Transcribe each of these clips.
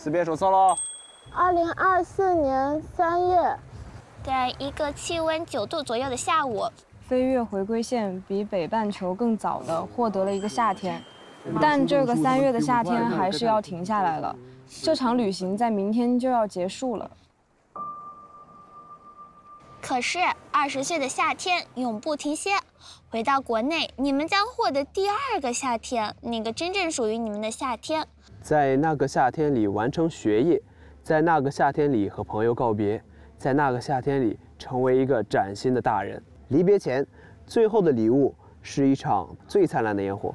自编手册喽。2024年3月，在一个气温9度左右的下午，飞越回归线比北半球更早地获得了一个夏天，但这个3月的夏天还是要停下来了。这场旅行在明天就要结束了。可是20岁的夏天永不停歇。回到国内，你们将获得第2个夏天，那个真正属于你们的夏天。在那个夏天里完成学业，在那个夏天里和朋友告别，在那个夏天里成为一个崭新的大人。离别前，最后的礼物是一场最灿烂的烟火，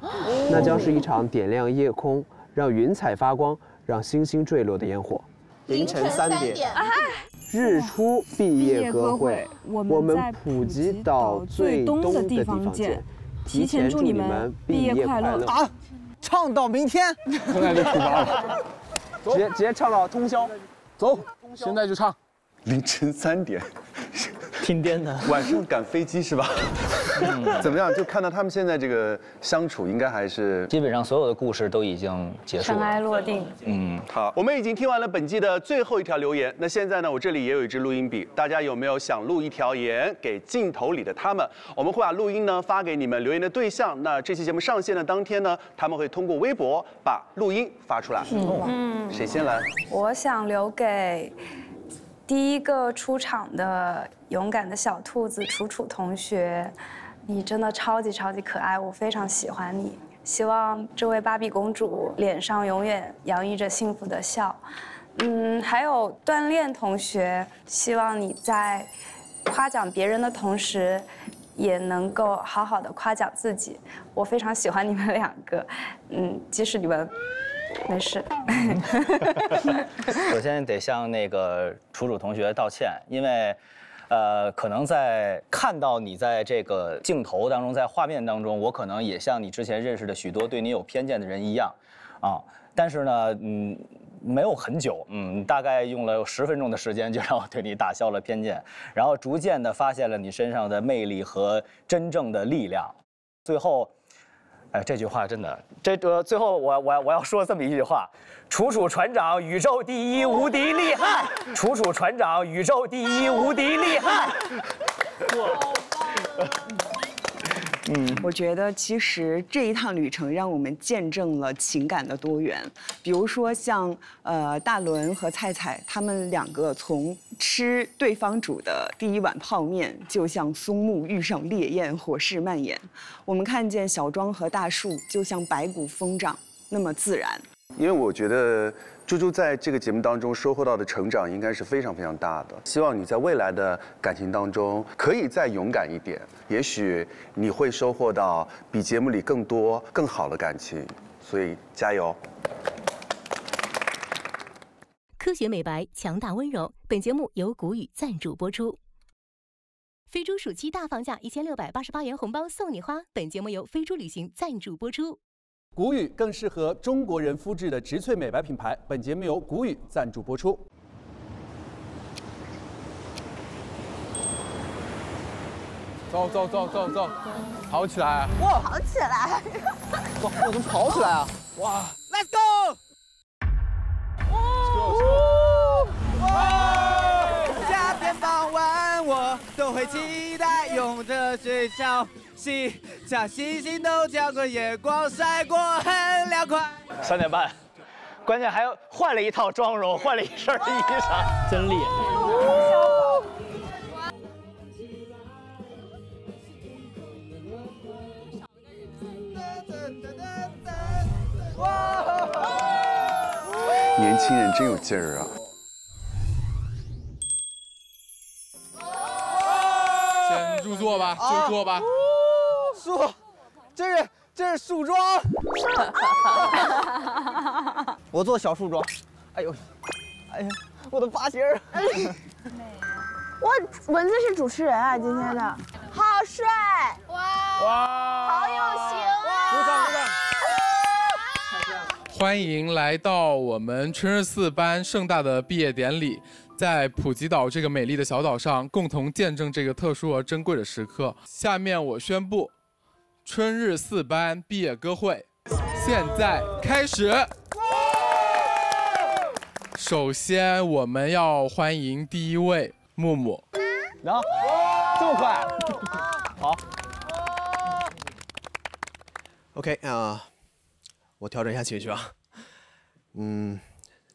那将是一场点亮夜空、让云彩发光、让星星坠落的烟火。凌晨3点，日出毕业歌会，我们普吉岛最东的地方见。提前祝你们毕业快乐啊！唱到明天，从那里出发了，直接唱到通宵。走，现在就唱。凌晨3点，挺颠的。晚上赶飞机是吧？怎么样？就看到他们现在这个相处，应该还是基本上所有的故事都已经结束了，尘埃落定。好，我们已经听完了本季的最后一条留言。那现在呢，我这里也有一支录音笔，大家有没有想录一条言给镜头里的他们？我们会把录音呢发给你们留言的对象。那这期节目上线的当天呢，他们会通过微博把录音发出来。谁先来？我想留给第一个出场的勇敢的小兔子楚楚同学，你真的超级可爱，我非常喜欢你。希望这位芭比公主脸上永远洋溢着幸福的笑。还有锻炼同学，希望你在夸奖别人的同时，也能够好好的夸奖自己。我非常喜欢你们2个，即使你们没事。首先得向那个楚楚同学道歉，因为，可能在看到你在这个镜头当中，在画面当中，我可能也像你之前认识的许多对你有偏见的人一样，但是呢，没有很久，大概用了10分钟的时间，就让我对你打消了偏见，然后逐渐的发现了你身上的魅力和真正的力量，最后。这句话真的，最后我要说这么一句话：楚楚船长，宇宙第一，无敌厉害！楚楚船长，宇宙第一，无敌厉害！我觉得其实这一趟旅程让我们见证了情感的多元。比如说像大伦和菜菜，他们2个从吃对方煮的第1碗泡面，就像松木遇上烈焰，火势蔓延。我们看见小庄和大树，就像白骨疯长，那么自然。因为我觉得猪猪在这个节目当中收获到的成长应该是非常大的。希望你在未来的感情当中可以再勇敢一点，也许你会收获到比节目里更多更好的感情，所以加油。科学美白，强大温柔。本节目由谷雨赞助播出。飞猪暑期大放假，1688元红包送你花。本节目由飞猪旅行赞助播出。谷雨更适合中国人肤质的植萃美白品牌。本节目由谷雨赞助播出。走，跑起来！哇，跑起来！哇，我怎么跑起来啊？哇 ，Let's go！ 夏天傍晚，我都会期待用着水潮洗，像星星都交过夜光晒过，很凉快。3点半，关键还换了一套妆容，换了一身衣裳，真厉害。年轻人真有劲儿啊！先入座吧，就坐吧。这是树桩。我做小树桩。哎呀，我的发型儿。我蚊子是主持人啊，今天的，好帅！哇，好有型啊！鼓掌！欢迎来到我们春日4班盛大的毕业典礼，在普吉岛这个美丽的小岛上，共同见证这个特殊而珍贵的时刻。下面我宣布，春日4班毕业歌会现在开始。首先我们要欢迎第一位木木。然后这么快？好。OK 我调整一下情绪啊。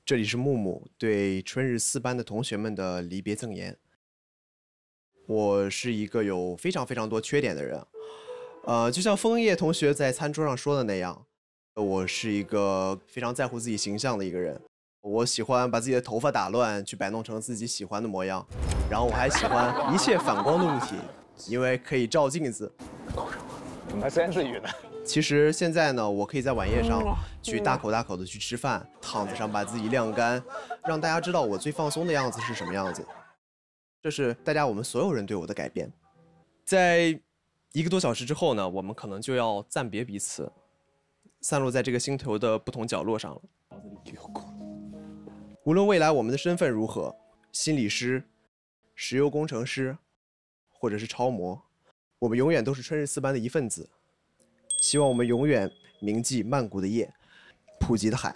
这里是木木对春日4班的同学们的离别赠言。我是一个有非常多缺点的人，就像枫叶同学在餐桌上说的那样，我是一个非常在乎自己形象的一个人。我喜欢把自己的头发打乱，去摆弄成自己喜欢的模样，然后我还喜欢一切反光的物体，因为可以照镜子。还自言自语呢。其实现在呢，我可以在晚宴上去大口的去吃饭，躺子上把自己晾干，让大家知道我最放松的样子是什么样子。这是我们所有人对我的改变。在1个多小时之后呢，我们可能就要暂别彼此，散落在这个星球的不同角落上了。无论未来我们的身份如何，心理师、石油工程师，或者是超模，我们永远都是春日4班的一份子。希望我们永远铭记曼谷的夜、普吉的海，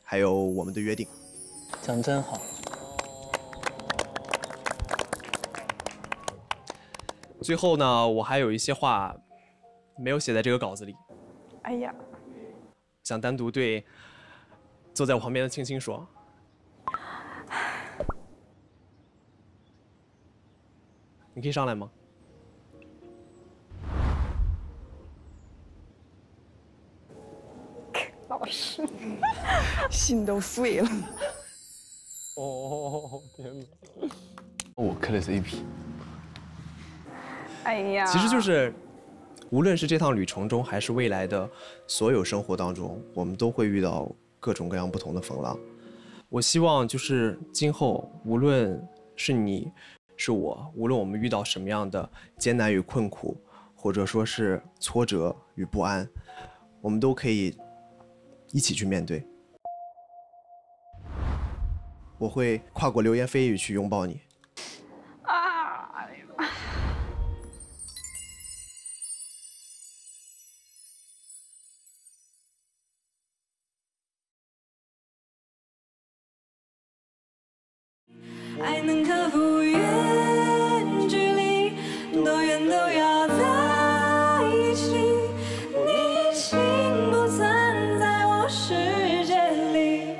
还有我们的约定。讲得真好。最后呢，我还有一些话没有写在这个稿子里。哎呀，想单独对坐在我旁边的青青说。你可以上来吗？老师，心都碎了。哦天哪！我磕的是一批。哎呀，其实就是，无论是这趟旅程中，还是未来的所有生活当中，我们都会遇到各种各样不同的风浪。我希望就是今后，无论是你，是我，无论我们遇到什么样的艰难与困苦，或者说是挫折与不安，我们都可以一起去面对。我会跨过流言蜚语去拥抱你。爱能克服远距离，多远都要在一起。你已经不存在我世界里，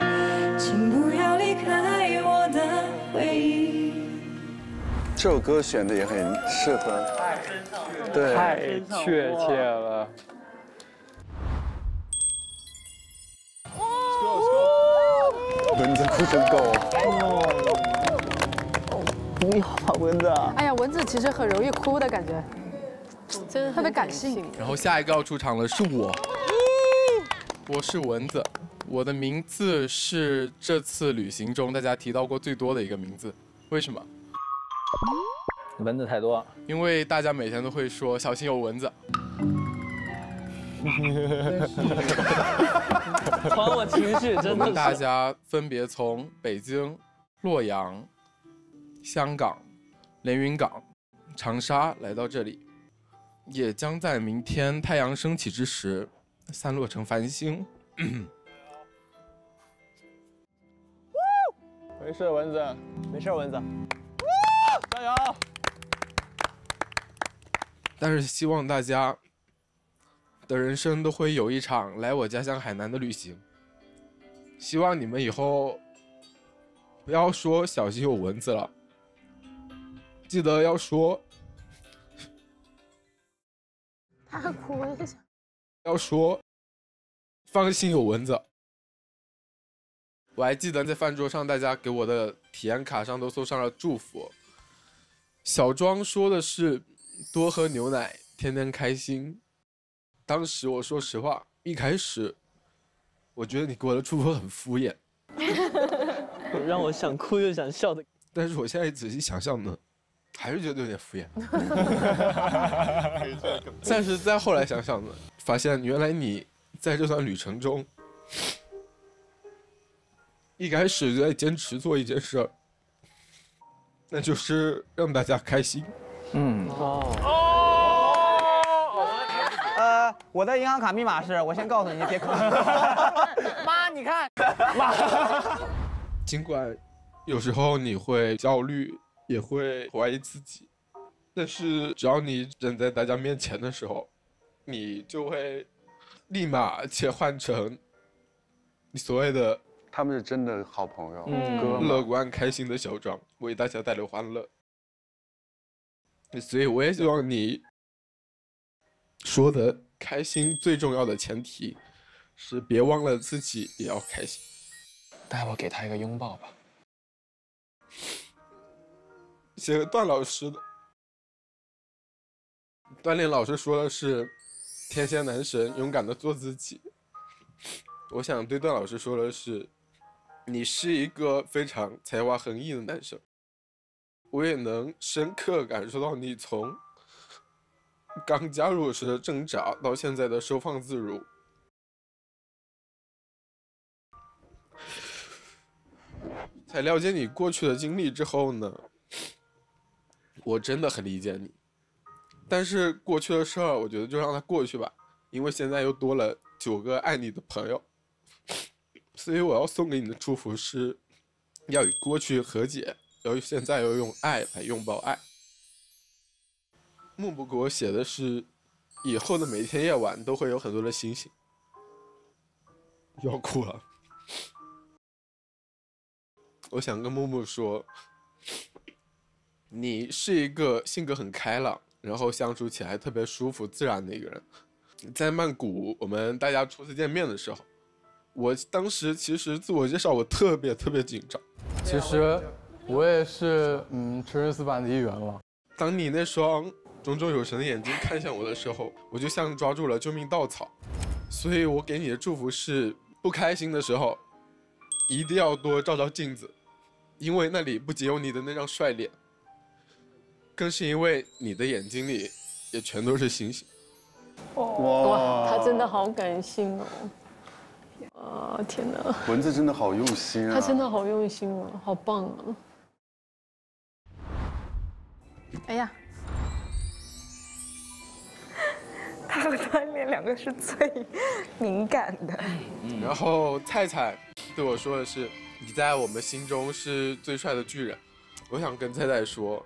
请不要离开我的回忆。这首歌选的也很适合，对，太确切了。蚊子哭成狗。不要啊，蚊子！哎呀，蚊子其实很容易哭的感觉，真的特别感性。然后下一个要出场的是我，我是蚊子，我的名字是这次旅行中大家提到过最多的一个名字，为什么？蚊子太多，因为大家每天都会说小心有蚊子。还我情绪，真的是。我们大家分别从北京、洛阳、香港、连云港、长沙来到这里，也将在明天太阳升起之时散落成繁星。没事，蚊子，没事，蚊子，加油！但是希望大家的人生都会有一场来我家乡海南的旅行。希望你们以后不要说小心有蚊子了，记得要说，他哭一下，要说放心有蚊子。我还记得在饭桌上，大家给我的体验卡上都送上了祝福。小庄说的是多喝牛奶，天天开心。当时我说实话，一开始我觉得你给我的祝福很敷衍，让我想哭又想笑的。但是我现在仔细想想呢，还是觉得有点敷衍。但是再后来想想呢，发现原来你在这段旅程中，一开始就在坚持做一件事儿，那就是让大家开心。我的银行卡密码是，我先告诉你，别哭。妈，你看，妈。尽管有时候你会焦虑，也会怀疑自己，但是只要你站在大家面前的时候，你就会立马切换成你所谓的他们是真的好朋友，乐观开心的小庄，为大家带来欢乐。所以我也希望你说的开心最重要的前提是别忘了自己也要开心。待会给他一个拥抱吧。写给段老师的，段炼老师说的是天蝎男神勇敢的做自己。我想对段老师说的是，你是一个非常才华横溢的男生，我也能深刻感受到你从刚加入时的挣扎到现在的收放自如。在了解你过去的经历之后呢，我真的很理解你。但是过去的事儿，我觉得就让它过去吧，因为现在又多了9个爱你的朋友。所以我要送给你的祝福是，要与过去和解，现在要用爱来拥抱爱。木木给我写的是，以后的每天夜晚都会有很多的星星。要哭了。我想跟木木说，你是一个性格很开朗，然后相处起来特别舒服自然的一个人。在曼谷我们大家初次见面的时候，我当时其实自我介绍我特别紧张。其实我也是Cherry4班的一员了。当你那双炯炯有神的眼睛看向我的时候，我就像抓住了救命稻草。所以我给你的祝福是，不开心的时候一定要多照照镜子，因为那里不仅有你的那张帅脸，更是因为你的眼睛里也全都是星星。哇，他真的好感性哦！啊，天哪！文字真的好用心啊！他真的好用心哦，好棒啊！哎呀，他和段炼两个是最敏感的。然后菜菜对我说的是，你在我们心中是最帅的巨人。我想跟菜菜说，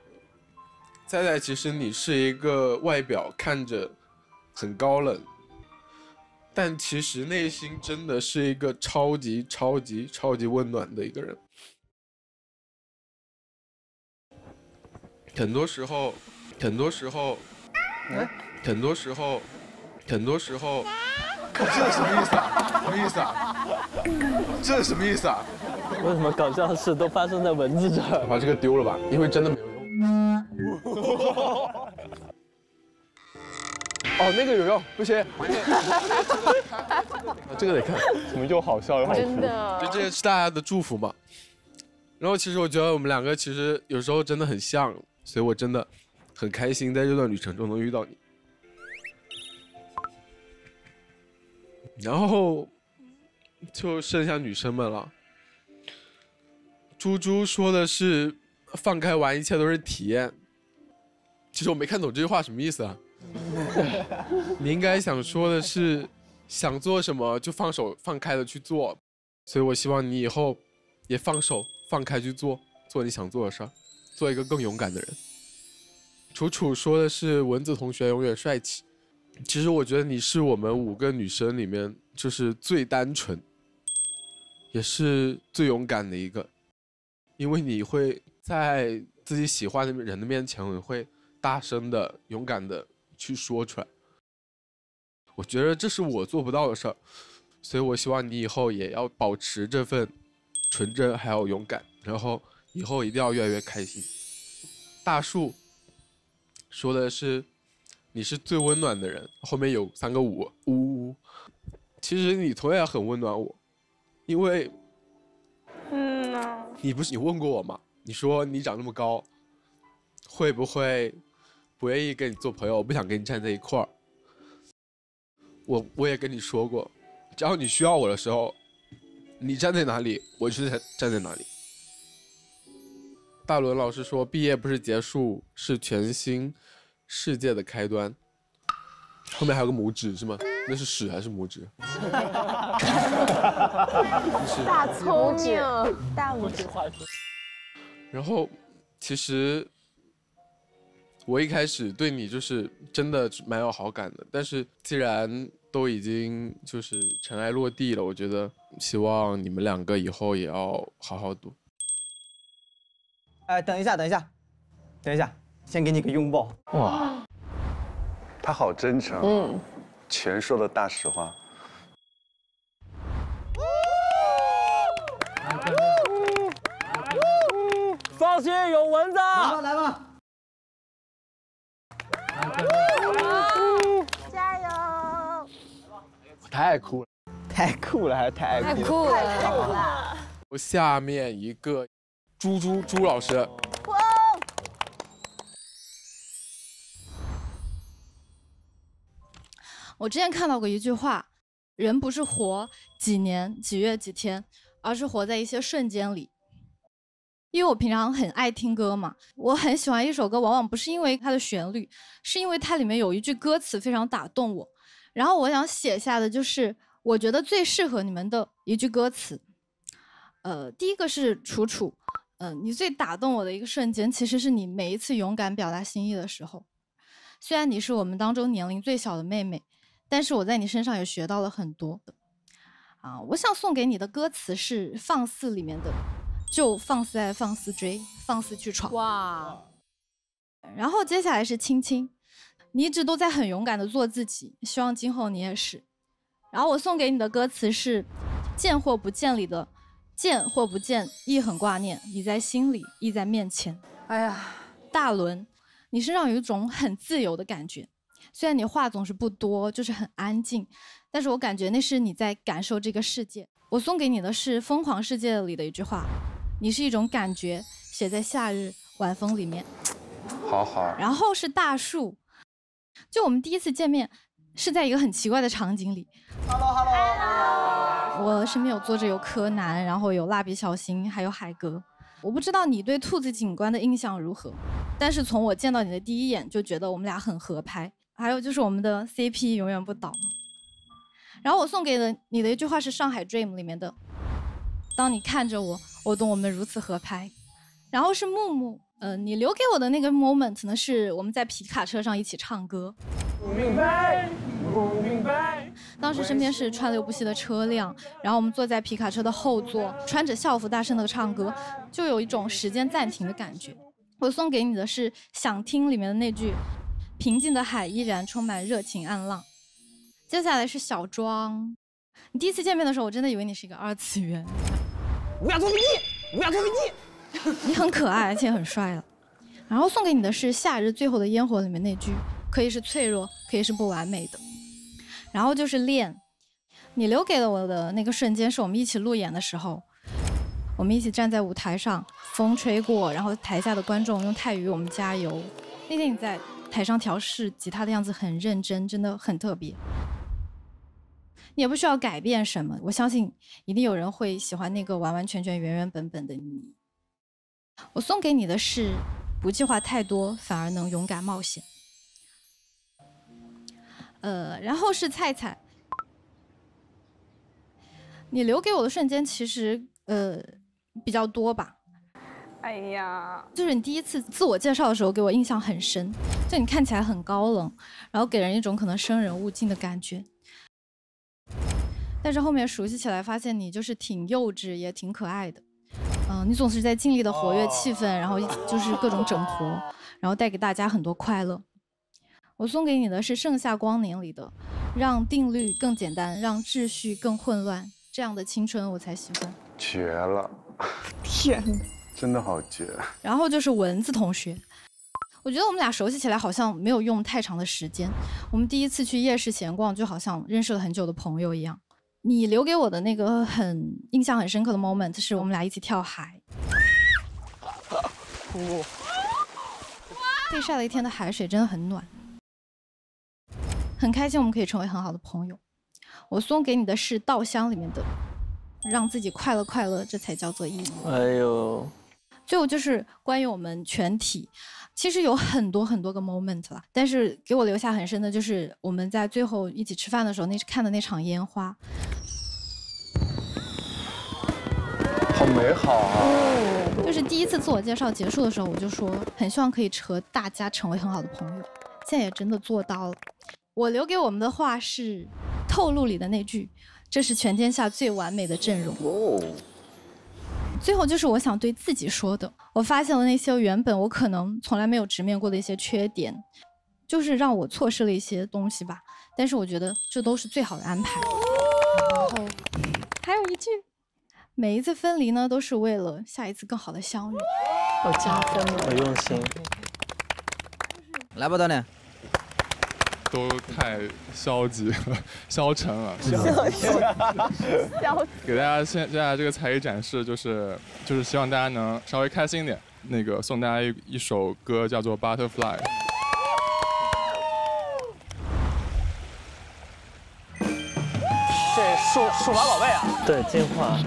菜菜其实你是一个外表看着很高冷，但其实内心真的是一个超级温暖的一个人。很多时候，这是什么意思啊？什么意思啊？这是什么意思啊？为什么搞笑的事都发生在文字这儿？把这个丢了吧，因为真的没有用。哦，那个有用，不行。这个得看，怎么又好笑又好哭？真的，这也是大家的祝福嘛。然后其实我觉得我们两个其实有时候真的很像，所以我真的很开心在这段旅程中能遇到你。然后就剩下女生们了。猪猪说的是放开玩，一切都是体验。其实我没看懂这句话什么意思啊。你应该想说的是想做什么就放手放开的去做，所以我希望你以后也放手放开去做你想做的事儿，做一个更勇敢的人。楚楚说的是蚊子同学永远帅气。其实我觉得你是我们5个女生里面就是最单纯也是最勇敢的一个，因为你会在自己喜欢的人的面前，你会大声的勇敢的去说出来。我觉得这是我做不到的事儿，所以我希望你以后也要保持这份纯真还有勇敢，然后以后一定要越来越开心。大树说的是你是最温暖的人，后面有3个5，呜。其实你同样很温暖我，因为你问过我吗？你说你长那么高，会不会不愿意跟你做朋友，不想跟你站在一块儿。我也跟你说过，只要你需要我的时候，你站在哪里，我就站在哪里。大伦老师说，毕业不是结束，是全新世界的开端。后面还有个拇指是吗？那是屎还是拇指？大聪明，大拇指。然后，其实我一开始对你就是真的蛮有好感的，但是既然都已经就是尘埃落地了，我觉得希望你们两个以后也要好好读。哎，等一下，先给你个拥抱。哇，他好真诚，全说的大实话。放心，有蚊子。来吧。加油！太酷了，太酷了，还是太酷了。我下面一个朱老师。我之前看到过一句话，人不是活几年、几月、几天，而是活在一些瞬间里。因为我平常很爱听歌嘛，我很喜欢一首歌，往往不是因为它的旋律，是因为它里面有一句歌词非常打动我。然后我想写下的就是我觉得最适合你们的一句歌词。第一个是楚楚，你最打动我的一个瞬间，其实是你每一次勇敢表达心意的时候。虽然你是我们当中年龄最小的妹妹，但是我在你身上也学到了很多。我想送给你的歌词是《放肆》里面的。就放肆爱，放肆追，放肆去闯。哇！然后接下来是青青，你一直都在很勇敢的做自己，希望今后你也是。然后我送给你的歌词是见或不见里的见或不见，亦很挂念，你在心里，亦在面前。哎呀，大伦，你身上有一种很自由的感觉，虽然你话总是不多，就是很安静，但是我感觉那是你在感受这个世界。我送给你的是《疯狂世界》里的一句话。你是一种感觉，写在夏日晚风里面。好。然后是大树，就我们第一次见面是在一个很奇怪的场景里。Hello。我身边有坐着有柯南，然后有蜡笔小新，还有海格。我不知道你对兔子警官的印象如何，但是从我见到你的第一眼就觉得我们俩很合拍。还有就是我们的 CP 永远不倒。然后我送给了你的一句话是《上海 Dream》里面的。当你看着我，我懂我们如此合拍。然后是木木，你留给我的那个 moment 呢，是我们在皮卡车上一起唱歌。不明白。当时身边是川流不息的车辆，然后我们坐在皮卡车的后座，穿着校服大声的唱歌，就有一种时间暂停的感觉。我送给你的是《想听》里面的那句：平静的海依然充满热情暗浪。接下来是小庄，你第一次见面的时候，我真的以为你是一个二次元。乌鸦坐飞机，乌鸦坐飞机。你很可爱，而且很帅了。然后送给你的是《夏日最后的烟火》里面那句：可以是脆弱，可以是不完美的。然后就是恋，你留给了我的那个瞬间，是我们一起路演的时候，我们一起站在舞台上，风吹过，然后台下的观众用泰语为我们加油。那天你在台上调试吉他的样子很认真，真的很特别。你也不需要改变什么，我相信一定有人会喜欢那个完完全全原原本本的你。我送给你的是不计划太多，反而能勇敢冒险。然后是菜菜，你留给我的瞬间其实比较多吧。哎呀，就是你第一次自我介绍的时候给我印象很深，就你看起来很高冷，然后给人一种可能生人勿近的感觉。但是后面熟悉起来，发现你就是挺幼稚，也挺可爱的。你总是在尽力的活跃气氛，然后就是各种整活，然后带给大家很多快乐。我送给你的是《盛夏光年》里的“让定律更简单，让秩序更混乱，这样的青春我才喜欢”。绝了！天，真的好绝。然后就是蚊子同学，我觉得我们俩熟悉起来好像没有用太长的时间。我们第一次去夜市闲逛，就好像认识了很久的朋友一样。你留给我的那个印象很深刻的 moment 是我们俩一起跳海。被晒了一天的海水真的很暖，很开心我们可以成为很好的朋友。我送给你的是《稻香》里面的“让自己快乐快乐，这才叫做意义”。哎呦，最后就是关于我们全体，其实有很多很多个 moment 了，但是给我留下很深的就是我们在最后一起吃饭的时候看的那场烟花。好美好啊！就是第一次自我介绍结束的时候，我就说很希望可以和大家成为很好的朋友，现在也真的做到了。我留给我们的话是《透露》里的那句：“这是全天下最完美的阵容。”最后就是我想对自己说的，我发现了那些原本我可能从来没有直面过的一些缺点，就是让我错失了一些东西吧。但是我觉得这都是最好的安排。然后还有一句，每一次分离呢，都是为了下一次更好的相遇。好加分哦，好用心。来吧，锻炼。都太消极了，消沉了。给大家现在这个才艺展示，就是希望大家能稍微开心一点。那个送大家一首歌，叫做《Butterfly》。这数码宝贝啊！对，进化。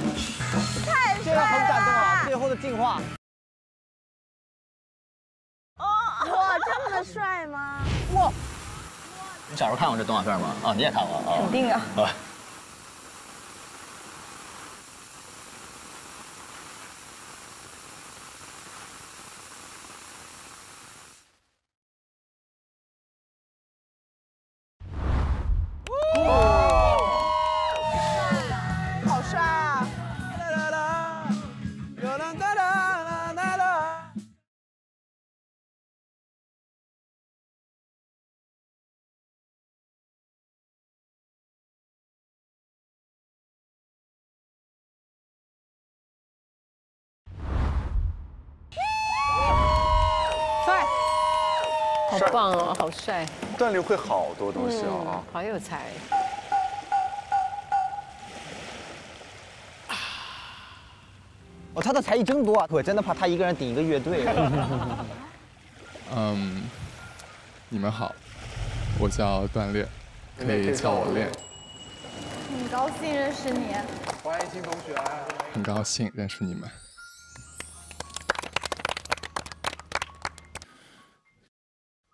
太这个很感动啊！最后的进化。哇，这么帅吗？哇！你小时候看过这动画片吗？哦，你也看过啊？肯定啊。好帅啊！帅，好棒哦，好帅！锻炼会好多东西啊，好有才。哦，他的才艺真多啊！我真的怕他一个人顶一个乐队。你们好，我叫锻炼，可以叫我练。很高兴认识你。欢迎新同学。很高兴认识你们。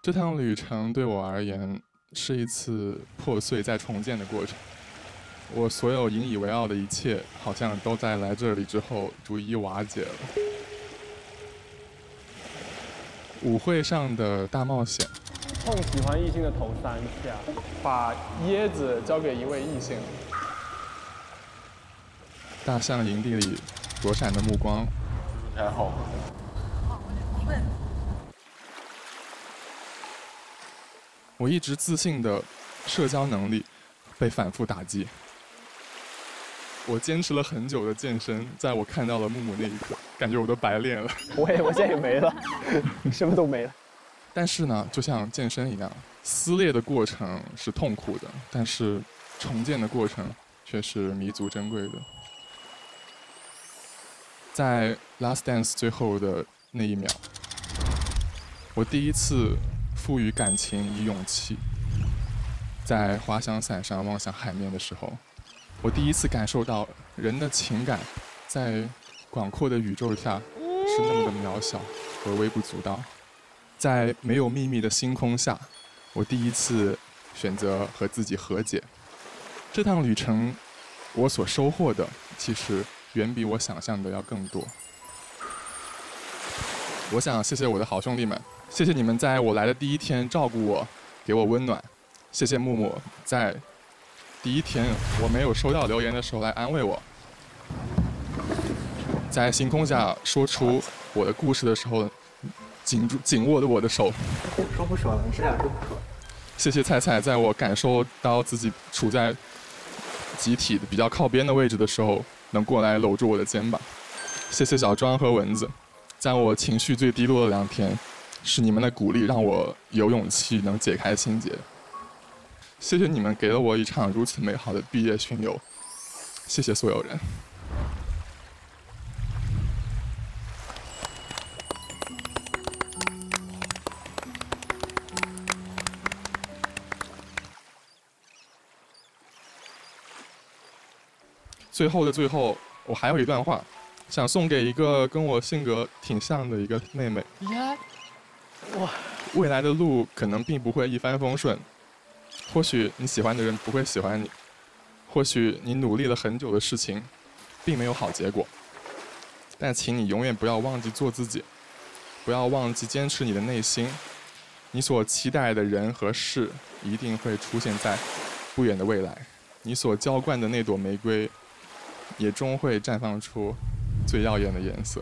这趟旅程对我而言是一次破碎再重建的过程。我所有引以为傲的一切，好像都在来这里之后逐一瓦解了。舞会上的大冒险，碰喜欢异性的头3下，把椰子交给一位异性。大象营地里躲闪的目光，还好。我一直自信的社交能力被反复打击。我坚持了很久的健身，在我看到了木木那一刻，感觉我都白练了。我现在也没了，什么都没了。但是呢，就像健身一样，撕裂的过程是痛苦的，但是重建的过程却是弥足珍贵的。在 Last Dance 最后的那一秒，我第一次赋予感情以勇气。在滑翔伞上望向海面的时候，我第一次感受到人的情感在广阔的宇宙下是那么的渺小和微不足道。在没有秘密的星空下，我第一次选择和自己和解。这趟旅程，我所收获的其实远比我想象的要更多。我想谢谢我的好兄弟们，谢谢你们在我来的第一天照顾我，给我温暖。谢谢木木在第一天我没有收到留言的时候来安慰我，在星空下说出我的故事的时候紧握着我的手。说不说了，你这俩说不说。谢谢菜菜，在我感受到自己处在集体的比较靠边的位置的时候，能过来搂住我的肩膀。谢谢小庄和蚊子，在我情绪最低落的2天，是你们的鼓励让我有勇气能解开心结。谢谢你们给了我一场如此美好的毕业巡游，谢谢所有人。最后的最后，我还有一段话，想送给一个跟我性格挺像的一个妹妹。哇，未来的路可能并不会一帆风顺。或许你喜欢的人不会喜欢你，或许你努力了很久的事情，并没有好结果。但请你永远不要忘记做自己，不要忘记坚持你的内心。你所期待的人和事一定会出现在不远的未来，你所浇灌的那朵玫瑰也终会绽放出最耀眼的颜色。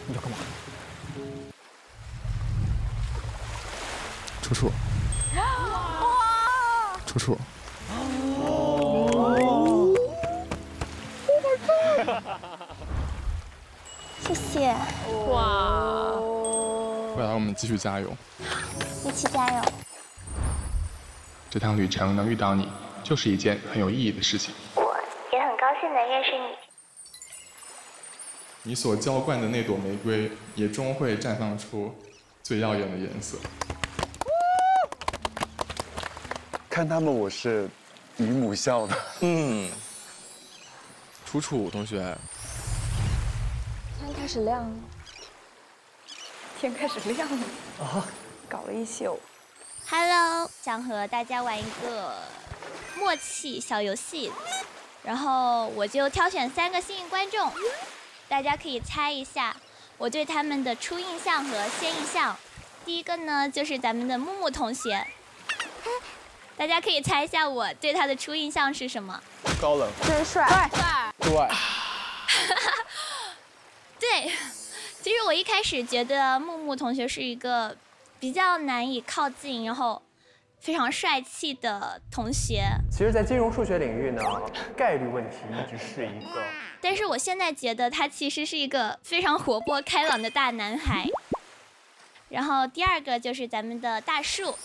你要干嘛？楚楚，楚楚。谢谢。哇！未来我们继续加油，一起加油。这趟旅程能遇到你，就是一件很有意义的事情。我也很高兴能认识你。你所浇灌的那朵玫瑰，也终会绽放出最耀眼的颜色。看他们，我是姨母笑的。楚楚同学，天开始亮了，天开始亮了啊！搞了一宿。Hello， 想和大家玩一个默契小游戏，然后我就挑选3个幸运观众，大家可以猜一下我对他们的初印象和先印象。第一个呢，就是咱们的木木同学，大家可以猜一下我对他的初印象是什么？高冷，真帅，对，对，其实我一开始觉得木木同学是一个比较难以靠近，然后非常帅气的同学。其实，在金融数学领域呢，概率问题一直是一个。但是我现在觉得他其实是一个非常活泼开朗的大男孩。然后第二个就是咱们的大树。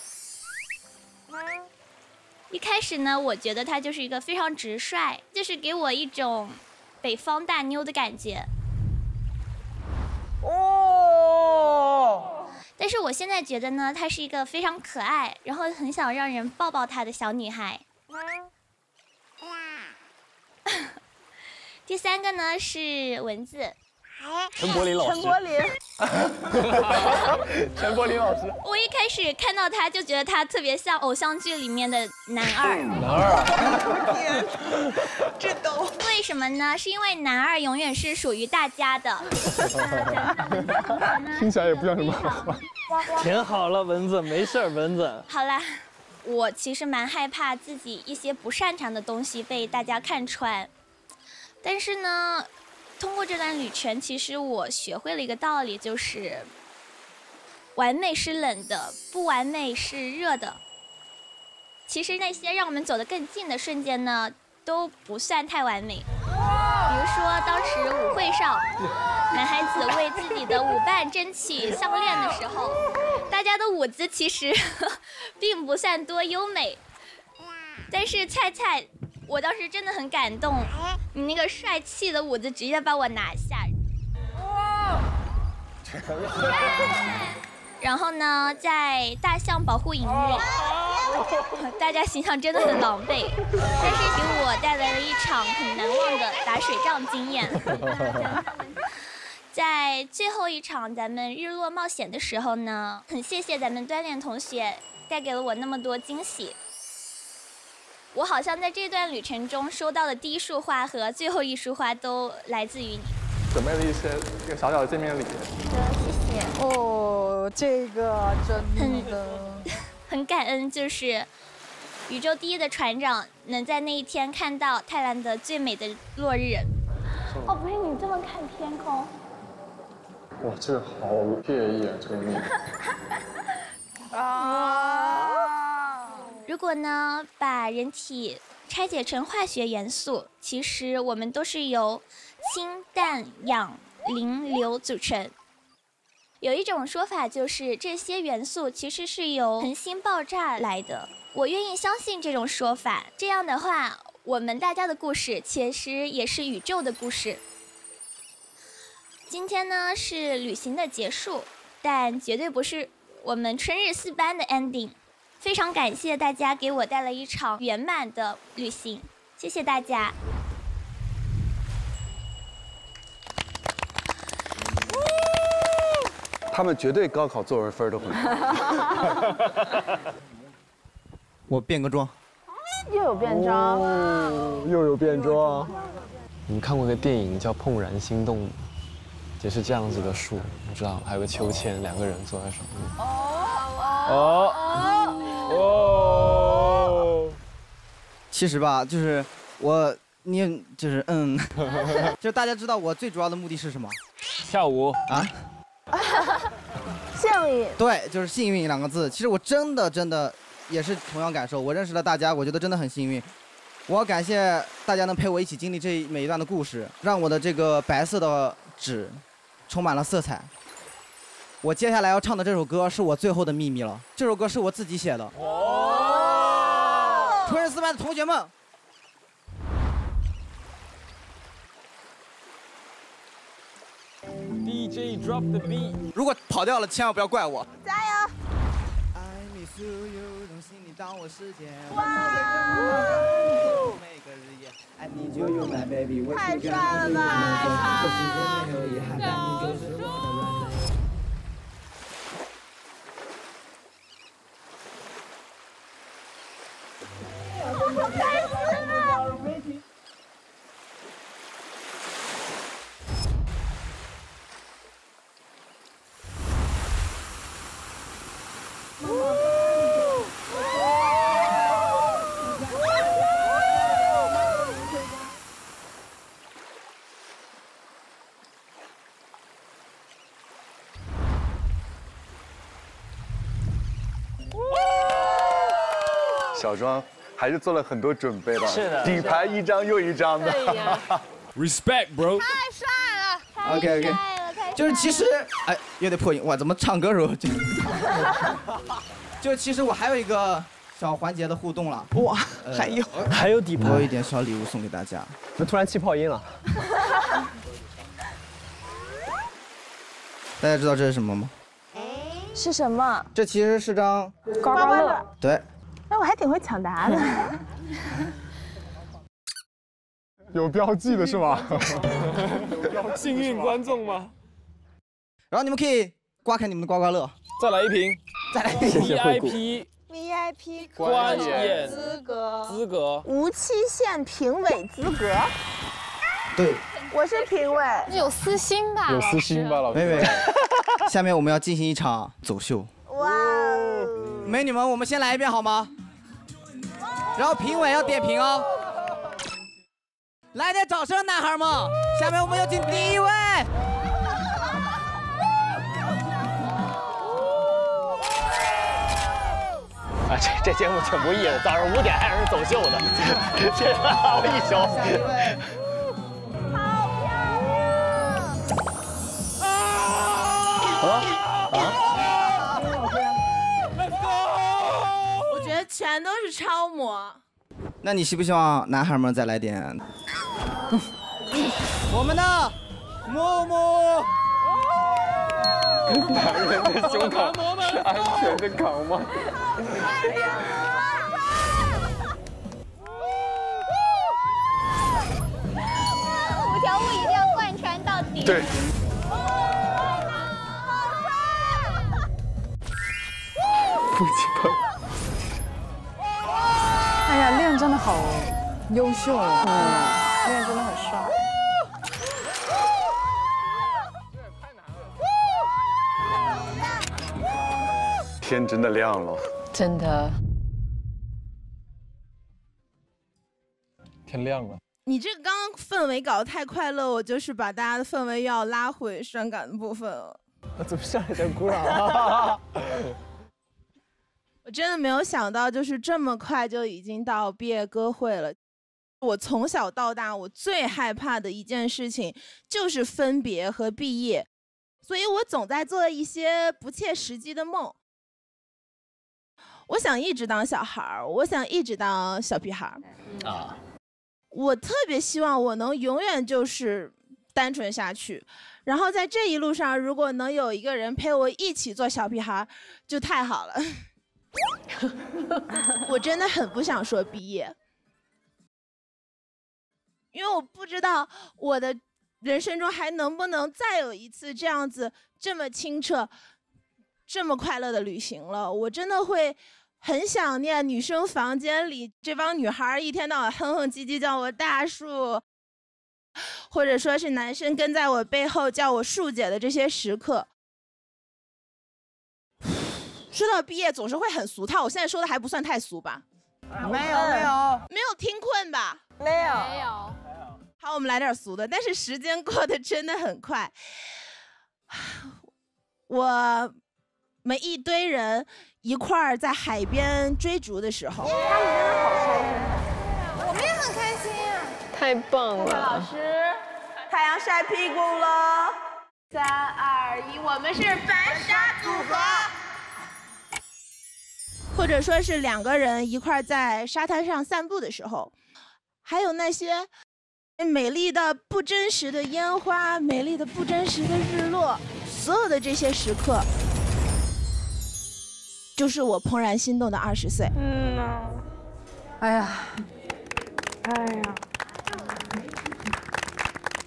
一开始呢，我觉得他就是一个非常直率，就是给我一种北方大妞的感觉。但是我现在觉得呢，她是一个非常可爱，然后很想让人抱抱她的小女孩。第3个呢是蚊子，陈柏霖老师。陈柏霖。陈柏霖老师。我一开始看到他就觉得他特别像偶像剧里面的男二。男二。这都。为什么呢？是因为男二永远是属于大家的。听起来也不像什么好话。填好了，蚊子，没事儿，蚊子。好啦，我其实蛮害怕自己一些不擅长的东西被大家看穿，但是呢，通过这段旅程，其实我学会了一个道理，就是完美是冷的，不完美是热的。其实那些让我们走得更近的瞬间呢，都不算太完美。比如说当时舞会上，男孩子为自己的舞伴争取项链的时候，大家的舞姿其实并不算多优美，但是菜菜，我当时真的很感动，你那个帅气的舞姿直接把我拿下。然后呢，在大象保护营里，大家形象真的很狼狈，但是给我带来了一场很难忘的打水仗经验。在最后一场咱们日落冒险的时候呢，很谢谢咱们端恋同学带给了我那么多惊喜。我好像在这段旅程中收到的第一束花和最后一束花都来自于你。准备了一个小小的见面礼。谢谢。哦，这个真的很感恩，就是宇宙第一的船长能在那一天看到泰兰德最美的落日。哦，不是你这么看天空。哇，这个好惬意啊，这个面。如果呢，把人体拆解成化学元素，其实我们都是由氢、氮、氧、磷、硫组成。有一种说法就是这些元素其实是由恒星爆炸来的。我愿意相信这种说法。这样的话，我们大家的故事其实也是宇宙的故事。今天呢是旅行的结束，但绝对不是我们春日4班的 ending。非常感谢大家给我带来一场圆满的旅行，谢谢大家。他们绝对高考作文分都很高。我变个装。又有变装，又有变装。你们看过个电影叫《怦然心动》吗？也是这样子的树，你知道，还有个秋千，2个人坐在上面。其实吧，就是我，就大家知道我最主要的目的是什么？跳舞啊。幸运。对，就是幸运2个字。其实我真的也是同样感受。我认识了大家，我觉得真的很幸运。我要感谢大家能陪我一起经历这每一段的故事，让我的这个白色的纸充满了色彩。我接下来要唱的这首歌是我最后的秘密了。这首歌是我自己写的。春日4班的同学们。DJ drop the beat。如果跑掉了，千万不要怪我。加油！太帅了吧！小庄还是做了很多准备的，是的，底牌一张又一张的。Respect, bro。太帅了 OK， 就是其实，哎，有点破音，哇，怎么唱歌时候就其实我还有一个小环节的互动了。哇，还有底牌，我有一点小礼物送给大家。那突然气泡音了。大家知道这是什么吗？是什么？这其实是张刮刮乐。对。哎，我还挺会抢答的。有标记的是吗？幸运观众吗？然后你们可以刮开你们的刮刮乐。再来一瓶。再来一瓶。VIP 观演资格。无期限评委资格。对。我是评委。有私心吧？有私心吧，老师。妹妹，下面我们要进行一场走秀。哇哦！美女们，我们先来一遍好吗？然后评委要点评哦。来点掌声，男孩们！下面我们有请第一位。啊，这节目挺不易的，早上5点还让人走秀的，这熬了一宿。我觉得全都是超模。那你希不希望男孩们再来点？我们的木木。男人的胸膛是安全的港吗？5条悟一定要贯穿到底。对。夫妻朋友。哎呀，练真的好优秀哦，练真的很帅。天真的亮了，真的。天亮了。你这个刚刚氛围搞得太快乐，我就是把大家的氛围要拉回伤感的部分了。我怎么上来就哭了？我真的没有想到，就是这么快就已经到毕业歌会了。我从小到大，我最害怕的一件事情就是分别和毕业，所以我总在做一些不切实际的梦。我想一直当小孩儿，我想一直当小屁孩儿。啊！我特别希望我能永远就是单纯下去，然后在这一路上，如果能有一个人陪我一起做小屁孩，就太好了。我真的很不想说毕业，因为我不知道我的人生中还能不能再有一次这样子这么清澈、这么快乐的旅行了。我真的会很想念女生房间里这帮女孩一天到晚哼哼唧唧叫我大树，或者说是男生跟在我背后叫我树姐的这些时刻。说到毕业总是会很俗套，我现在说的还不算太俗吧？没有听困吧？没有。好，我们来点俗的，但是时间过得真的很快。我们一堆人一块儿在海边追逐的时候，他们真的好开心，我们也很开心。太棒了！老师，太阳晒屁股了。3、2、1，我们是反杀组合。或者说是2个人一块在沙滩上散步的时候，还有那些美丽的不真实的烟花，美丽的不真实的日落，所有的这些时刻，就是我怦然心动的20岁。哎呀，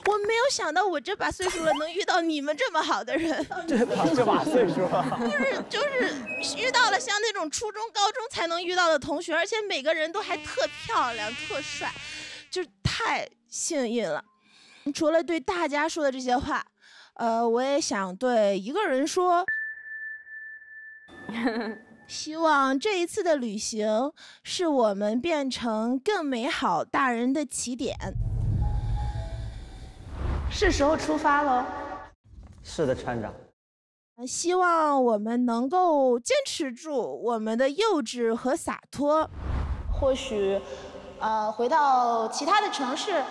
我没有想到我这把岁数了能遇到你们这么好的人。这把岁数啊，就是遇到了像那种初中、高中才能遇到的同学，而且每个人都还特漂亮、特帅，就是太幸运了。除了对大家说的这些话，我也想对一个人说，希望这一次的旅行是我们变成更美好大人的起点。是时候出发喽。是的，船长。希望我们能够坚持住我们的幼稚和洒脱。或许，回到其他的城市，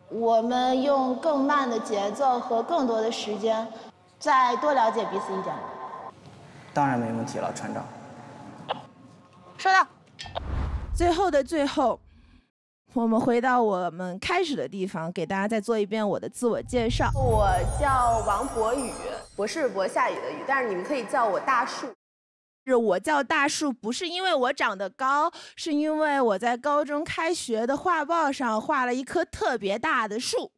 我们用更慢的节奏和更多的时间，再多了解彼此一点。当然没问题了，船长。收到。最后的最后，我们回到我们开始的地方，给大家再做一遍我的自我介绍。我叫王博宇，博是博下雨的雨，但是你们可以叫我大树。我叫大树，不是因为我长得高，是因为我在高中开学的画报上画了一棵特别大的树。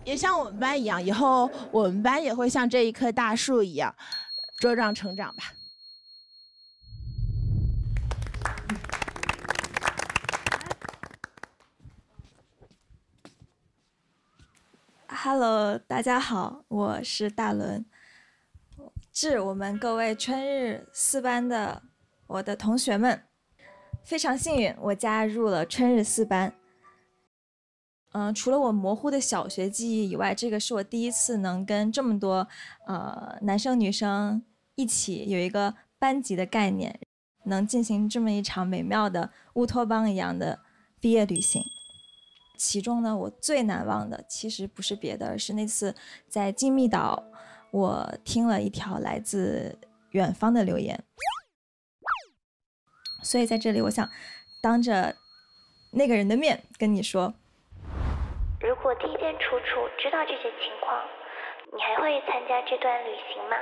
也像我们班一样，以后我们班也会像这一棵大树一样茁壮成长吧。Hello， 大家好，我是大伦。致我们各位春日4班的我的同学们，非常幸运，我加入了春日4班。除了我模糊的小学记忆以外，这个是我第一次能跟这么多男生女生一起有一个班级的概念，能进行这么一场美妙的乌托邦一样的毕业旅行。其中呢，我最难忘的其实不是别的，而是那次在金密岛，我听了一条来自远方的留言。所以在这里，我想当着那个人的面跟你说，如果第一天楚楚知道这些情况，你还会参加这段旅行吗？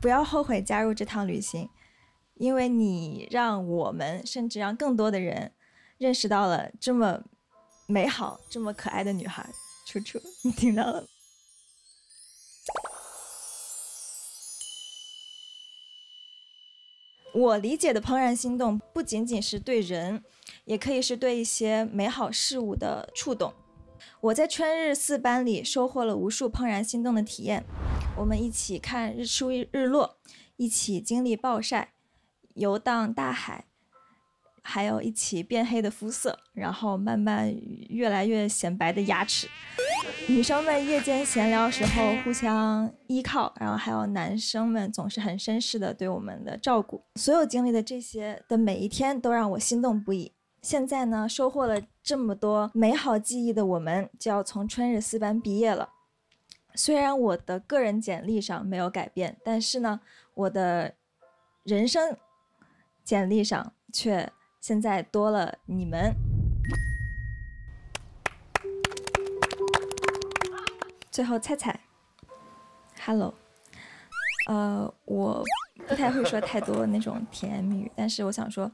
不要后悔加入这趟旅行，因为你让我们，甚至让更多的人认识到了这么美好、这么可爱的女孩。楚楚，你听到了吗？我理解的怦然心动，不仅仅是对人，也可以是对一些美好事物的触动。我在春日4班里收获了无数怦然心动的体验。我们一起看日出日落，一起经历暴晒，游荡大海，还有一起变黑的肤色，然后慢慢越来越显白的牙齿。女生们夜间闲聊时候互相依靠，然后还有男生们总是很绅士的对我们的照顾。所有经历的这些的每一天都让我心动不已。现在呢，收获了这么多美好记忆的我们，就要从春日4班毕业了。虽然我的个人简历上没有改变，但是呢，我的人生简历上却现在多了你们。最后菜菜 ，Hello， 我不太会说太多那种甜言蜜语，但是我想说，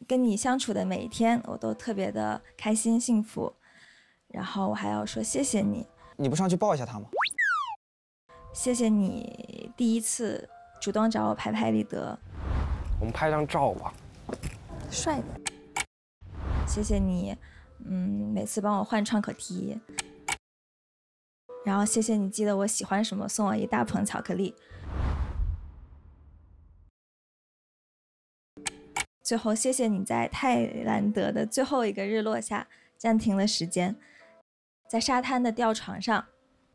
跟你相处的每一天，我都特别的开心幸福，然后我还要说谢谢你。你不上去抱一下他吗？谢谢你第一次主动找我拍拍立得，我们拍张照吧。帅的。谢谢你，每次帮我换创可贴。然后谢谢你记得我喜欢什么，送我一大捧巧克力。最后谢谢你在泰兰德的最后一个日落下暂停了时间，在沙滩的吊床上，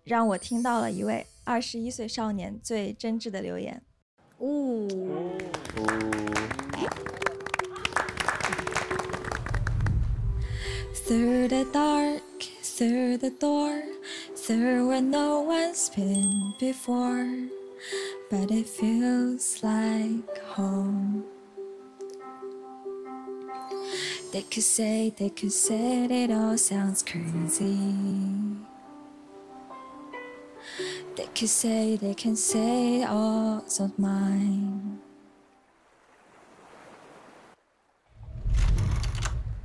让我听到了一位21岁少年最真挚的留言。Through the dark, through the door, through where no one's been before, but it feels like home. They could say it all sounds crazy. They can say all's not mine.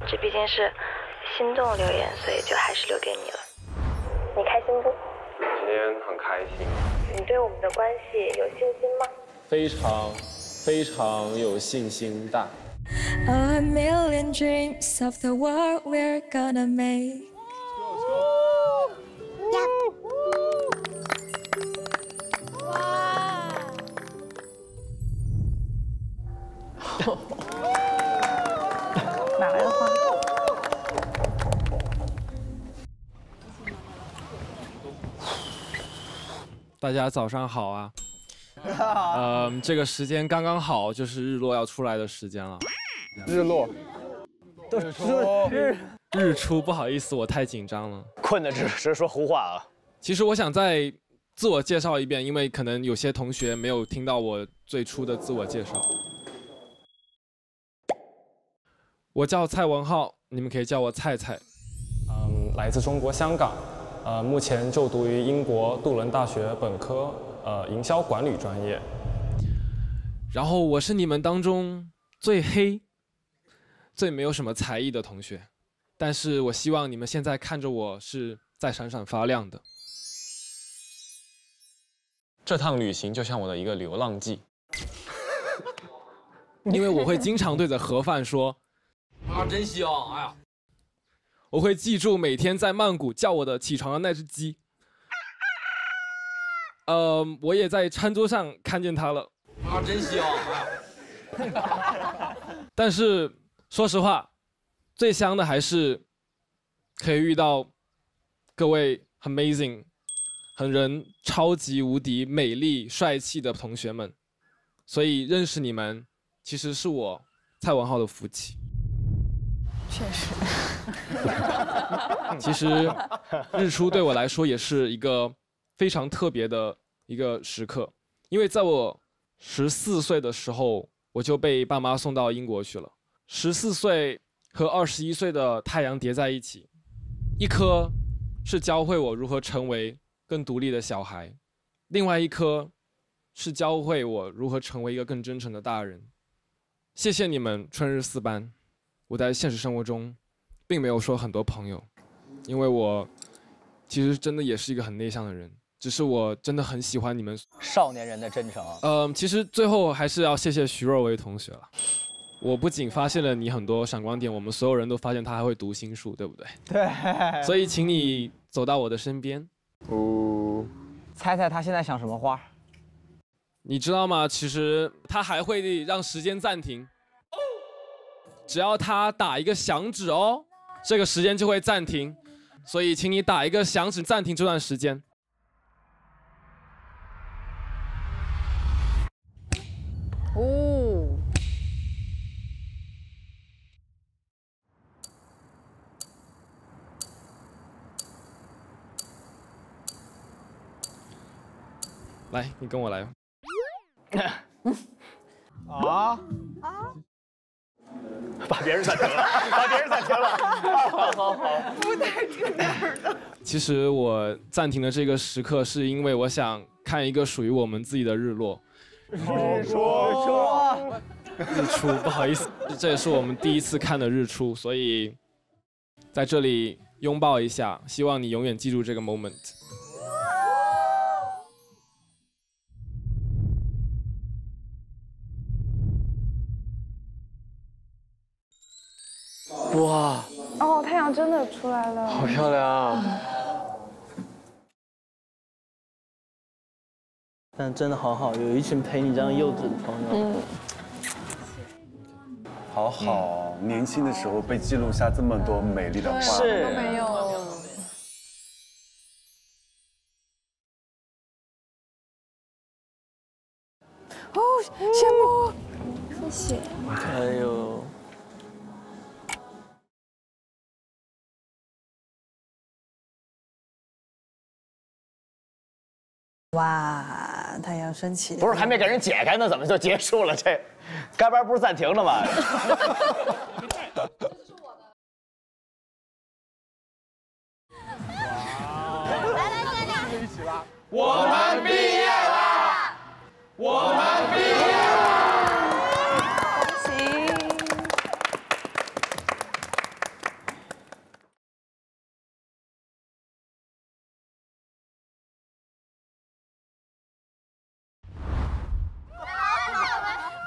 这毕竟是心动留言，所以就还是留给你了。你开心不？今天很开心。你对我们的关系有信心吗？非常有信心的。A million dreams of the world we're gonna make. Wow. 哪来的花？大家早上好啊！这个时间刚刚好，就是日落要出来的时间了。日落，日出，不好意思，我太紧张了，困的只是说胡话啊。其实我想再自我介绍一遍，因为可能有些同学没有听到我最初的自我介绍。我叫蔡文浩，你们可以叫我菜菜。来自中国香港，目前就读于英国杜伦大学本科，营销管理专业。然后我是你们当中最黑、最没有什么才艺的同学，但是我希望你们现在看着我是在闪闪发亮的。这趟旅行就像我的一个流浪记，因为我会经常对着盒饭说：“啊，真香！哎呀！”我会记住每天在曼谷叫我的起床的那只鸡。我也在餐桌上看见它了。啊，真香！哎呀！但是说实话，最香的还是可以遇到各位 amazing、很人超级无敌美丽帅气的同学们，所以认识你们其实是我蔡文浩的福气。确实。其实日出对我来说也是一个非常特别的一个时刻，因为在我14岁的时候，我就被爸妈送到英国去了。14岁和21岁的太阳叠在一起，一颗是教会我如何成为更独立的小孩，另外一颗是教会我如何成为一个更真诚的大人。谢谢你们春日4班。我在现实生活中并没有说很多朋友，因为我其实真的也是一个很内向的人，只是我真的很喜欢你们少年人的真诚啊。其实最后还是要谢谢徐若薇同学了。我不仅发现了你很多闪光点，我们所有人都发现他还会读心术，对不对？对。所以请你走到我的身边。猜猜他现在想什么花？你知道吗？其实他还会让时间暂停。只要他打一个响指哦，这个时间就会暂停，所以请你打一个响指暂停这段时间。哦，来，你跟我来。啊！把别人暂停了，把别人暂停了。好。不带这样的。其实我暂停的这个时刻，是因为我想看一个属于我们自己的日落。日出，不好意思，这也是我们第一次看的日出，所以在这里拥抱一下，希望你永远记住这个 moment。哇！哦，太阳真的出来了，好漂亮啊！但真的好好，有一群陪你这样幼稚的朋友。好好，年轻的时候被记录下这么多美丽的画，是都没有。哦，羡慕，谢谢。哎呦。哇，太阳升起！不是还没给人解开呢，怎么就结束了？这该班不是暂停了吗？一起啦！我们毕业啦！我们毕业啦！恭喜！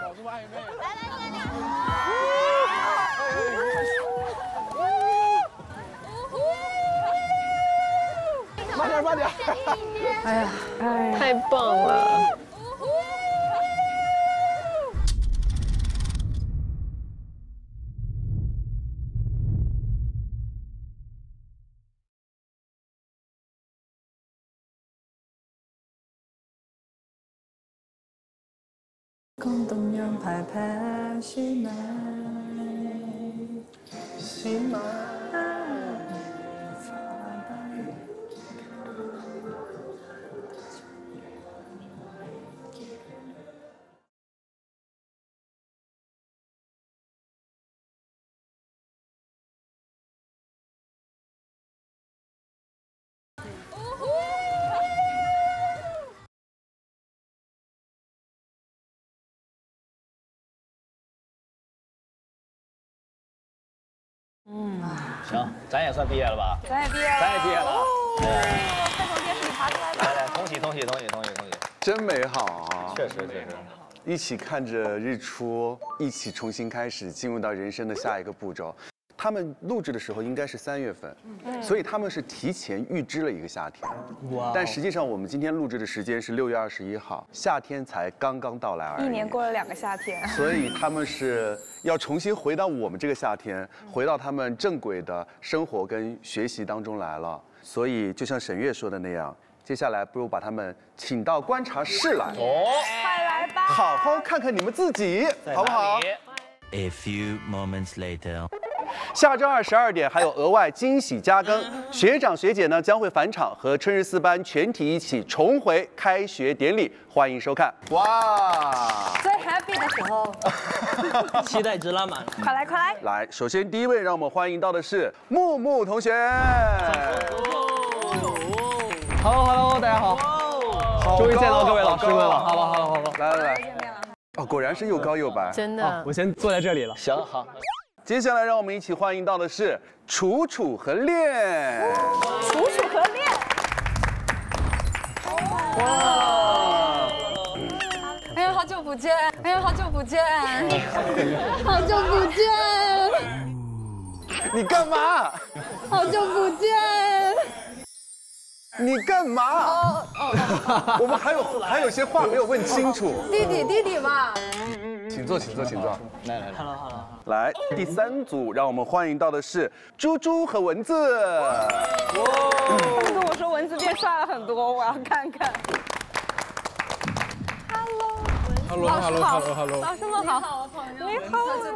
搞什么暧昧？慢点，慢点！哎呀，太棒了！共东洋拍拍西马，西马。行，咱也算毕业了吧？咱也毕业了，咱也毕业了。快从电视里爬出来吧！来来，恭喜恭喜恭喜恭喜恭喜！真美好啊！确实确实。一起看着日出，一起重新开始，进入到人生的下一个步骤。他们录制的时候应该是3月份，所以他们是提前预知了一个夏天。哇！但实际上我们今天录制的时间是6月21号，夏天才刚刚到来而已。1年过了2个夏天。所以他们是要重新回到我们这个夏天，回到他们正轨的生活跟学习当中来了。所以就像沈月说的那样，接下来不如把他们请到观察室来，快来吧，好好看看你们自己，好不好？ A few moments later. 下周2 12点还有额外惊喜加更，学长学姐呢将会返场，和春日4班全体一起重回开学典礼，欢迎收看。哇！最 happy 的时候，期待值拉满。快来快来！来，首先第一位，让我们欢迎到的是木木同学。Hello， 大家好。终于见到各位老师们了。好了。来。哦，果然是又高又白。真的。我先坐在这里了。行好。接下来让我们一起欢迎到的是楚楚和恋。楚楚和恋。哇！哎呀，好久不见！哎呀，好久不见！好久不见！你干嘛？好久不见！你干嘛？我们还有些话没有问清楚。弟弟嘛。请坐。来。来，第3组，让我们欢迎到的是猪猪和蚊子。他们跟我说蚊子变帅了很多，我要看看。Hello， 老师们好，你好，老师。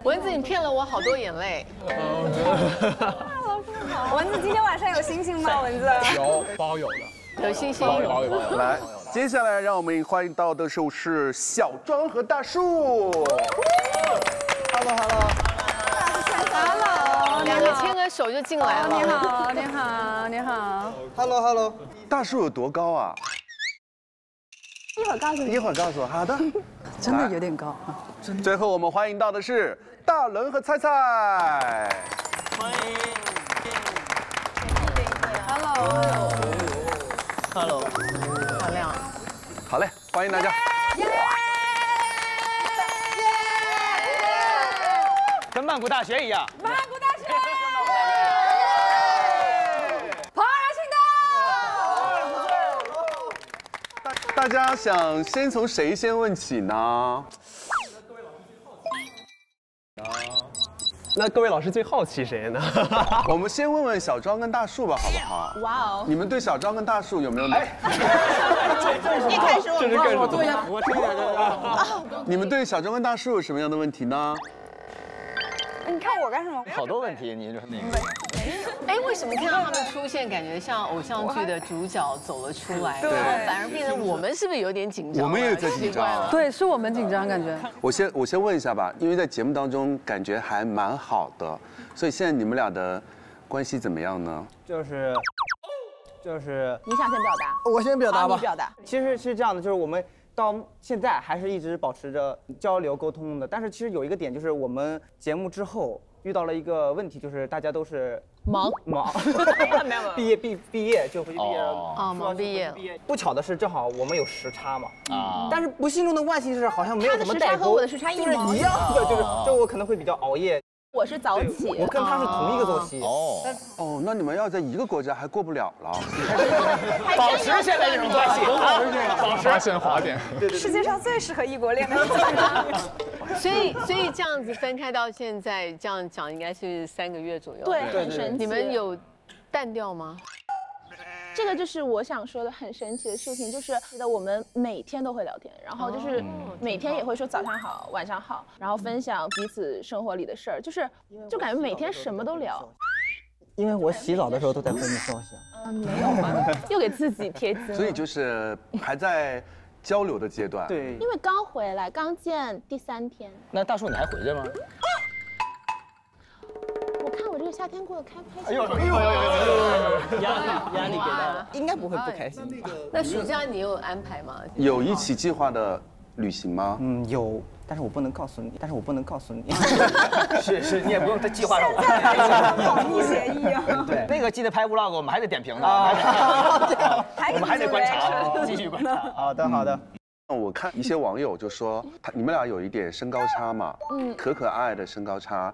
蚊子，你骗了我好多眼泪。老师好。蚊子，今天晚上有星星吗？蚊子。有，包有的。有星星。来，接下来让我们欢迎到的是小庄和大树。Hello， 两个牵个手就进来了。你好。Hello， 大树有多高啊？一会儿告诉我。好的。真的有点高。最后我们欢迎到的是大伦和菜菜。欢迎。Hello， 好亮。好嘞，欢迎大家。跟曼谷大学一样。曼谷大学，怦然心动。大家想先从谁先问起呢？那各位老师最好奇谁呢？我们先问问小庄跟大树吧，好不好？哇哦！你们对小庄跟大树有没有？一开始我对呀，我听你们对小庄跟大树有什么样的问题呢？你看我干什么？好多问题，你说那个。哎，为什么看到他们出现，感觉像偶像剧的主角走了出来，对，反而变成我们是不是有点紧张？我们也在紧张。对，是我们紧张感觉。我先问一下吧，因为在节目当中感觉还蛮好的，所以现在你们俩的关系怎么样呢？就是，你想先表达？我先表达吧。你表达。其实是这样的，就是我们到现在还是一直保持着交流沟通的，但是其实有一个点就是我们节目之后遇到了一个问题，就是大家都是忙，毕业就回去毕业了，忙毕业了。不巧的是，正好我们有时差嘛，但是不幸中的万幸是好像没有什么代沟，他的时差和我的时差一模一样的，就我可能会比较熬夜。我是早起，我跟他是同一个作息。哦，那你们要在一个国家还过不了了。保持现在这种关系，保持发现滑点。世界上最适合异国恋的。所以这样子分开到现在，这样讲应该是3个月左右。对，很神奇。你们有淡掉吗？这个就是我想说的很神奇的事情，就是我们每天都会聊天，然后就是每天也会说早上好、晚上好，然后分享彼此生活里的事儿，就感觉每天什么都聊。因为我洗澡的时候都在回你消息。没有吧？又给自己贴金。所以就是还在交流的阶段。对。因为刚回来，刚见第3天。那大树你还回去吗？我看我这个夏天过得开不开心？压力给他，应该不会不开心。那暑假你有安排吗？有一起计划的旅行吗？有，但是我不能告诉你。是，你也不用再计划上我。保密协议啊。对，那个记得拍 vlog， 我们还得点评呢。我们还得观察，继续观察。好的。我看一些网友就说，你们俩有一点身高差嘛，可爱的身高差，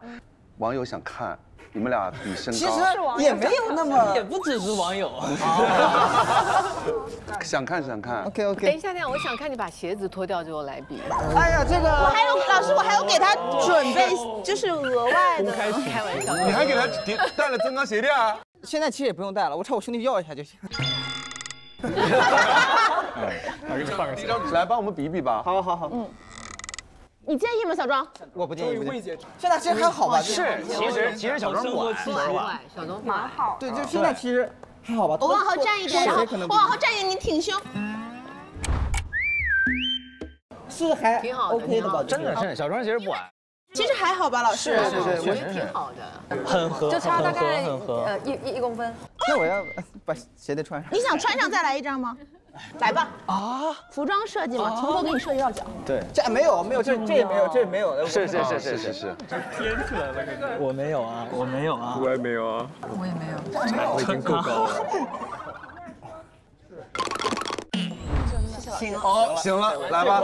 网友想看。你们俩比身高，其实也没有那么，也不只是网友。想看。OK。等一下，我想看你把鞋子脱掉之后来比。哎呀，这个我还有老师，我还要给他准备，就是额外的。开玩笑。你还给他带了增高鞋垫啊？现在其实也不用带了，我朝我兄弟要一下就行。来帮我们比比吧。好。你介意吗，小庄？我不介意。现在其实还好吧？是，其实小庄不管，小庄蛮好。对，就现在其实还好吧。我往后站一点，然后我往后站一点，你挺胸。是还挺好的 OK 的吧？真的是小庄其实不晚。其实还好吧，老师。是，我觉得挺好的，很合，就差大概很合。1公分。那我要把鞋得穿上。你想穿上再来一张吗？来吧。服装设计嘛，从头给你设计到脚。对，这没有，这也没有，这没有。是。这添出来了，我没有啊。我也没有啊。我也没有。我已经够高了。行了，来吧。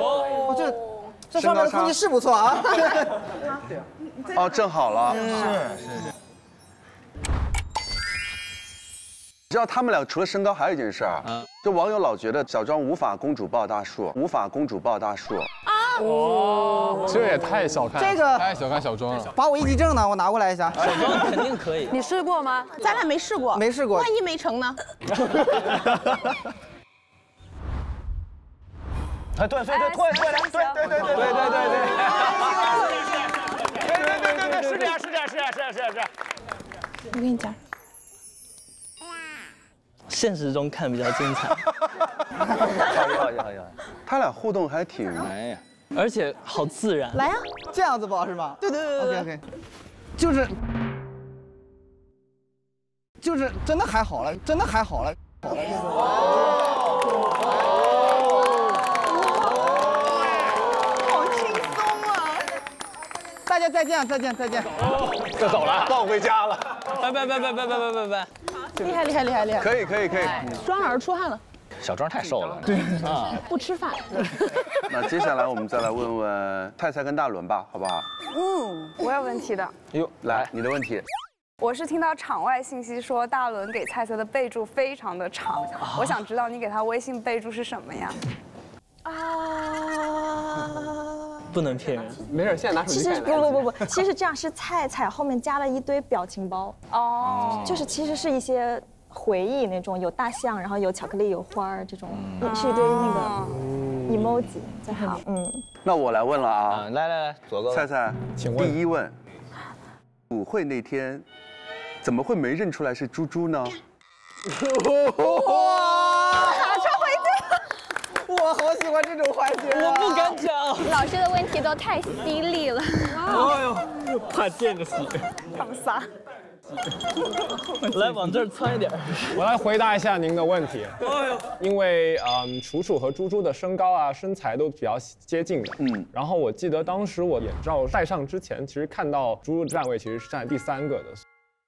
这上面的空气是不错啊。正好了。是。你知道他们俩除了身高还有一件事儿，就网友老觉得小庄无法公主抱大树，这也太小看，太小看小庄了。把我1级证呢，我拿过来一下。小庄肯定可以。你试过吗？咱俩没试过。没试过。万一没成呢？对，是这样。我跟你讲。现实中看比较精彩。好。他俩互动还挺而且好自然。来呀，这样子抱是吗？对。OK。就是真的还好了。好轻松啊！大家再见。就走了，抱回家了。拜。厉害！可以。庄老师出汗了。小庄太瘦了。对啊，不吃饭。那接下来我们再来问问菜菜跟大伦吧，好不好？我有问题的。哟，来你的问题。我是听到场外信息说大伦给菜菜的备注非常的长，我想知道你给他微信备注是什么呀？不能骗人，没事，现在拿手其实机看。不，其实这样是菜菜后面加了一堆表情包哦，就是其实是一些回忆那种，有大象，然后有巧克力，有花儿这种，是一堆那个 emoji 在后面。那我来问了啊，来，左哥，菜菜，请问第一问，舞会那天怎么会没认出来是猪猪呢？哇，马上回家。我好喜欢这种环节，我不敢讲。老师的问题都太犀利了。哎呦，怕溅着血。他们仨。来，往这儿窜一点。我来回答一下您的问题。因为楚楚和猪猪的身高啊、身材都比较接近的。然后我记得当时我眼罩戴上之前，其实看到猪猪的站位其实是站在第3个的，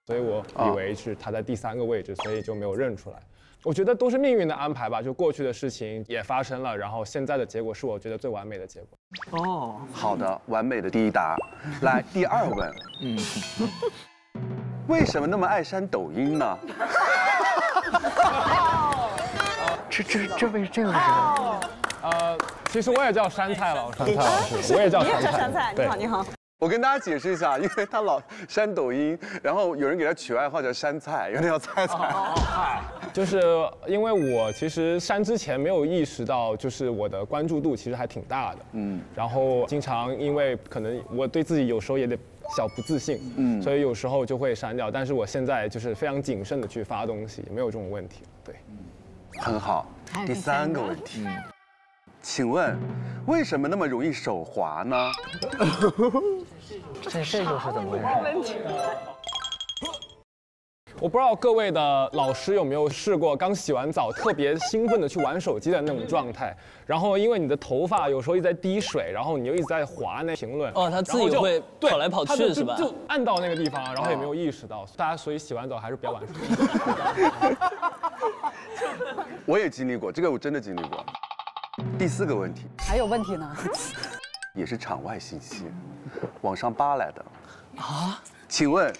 所以我以为是他在第3个位置，所以就没有认出来。我觉得都是命运的安排吧，就过去的事情也发生了，然后现在的结果是我觉得最完美的结果。哦，好的，完美的第一答。来，第2问，为什么那么爱删抖音呢？这位是这个是什么？其实我也叫山菜老师，我也叫山菜。你也叫山菜，你好，你好。我跟大家解释一下，因为他老删抖音，然后有人给他取外号叫山菜，有点叫菜菜。就是因为我其实删之前没有意识到，就是我的关注度其实还挺大的，然后经常因为可能我对自己有时候也得小不自信，所以有时候就会删掉。但是我现在就是非常谨慎的去发东西，没有这种问题。对，很好。第3个问题，请问为什么那么容易手滑呢？这就是怎么回事？我不知道各位的老师有没有试过，刚洗完澡特别兴奋的去玩手机的那种状态，然后因为你的头发有时候一直在滴水，然后你又一直在滑那评论，他自己会跑来跑去是吧？就按到那个地方，然后也没有意识到，大家所以洗完澡还是不要玩手机。我也经历过，这个我真的经历过。第4个问题，还有问题呢？也是场外信息，网上扒来的啊？请问，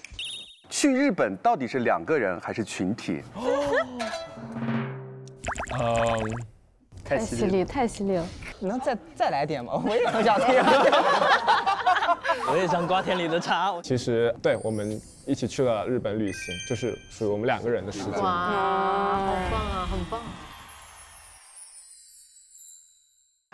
去日本到底是2个人还是群体？太犀利，太犀利了！你能再来点吗？我也很想听。我也想瓜田里的茶。其实对，我们一起去了日本旅行，就是属于我们2个人的时间。哇，好棒啊，很棒！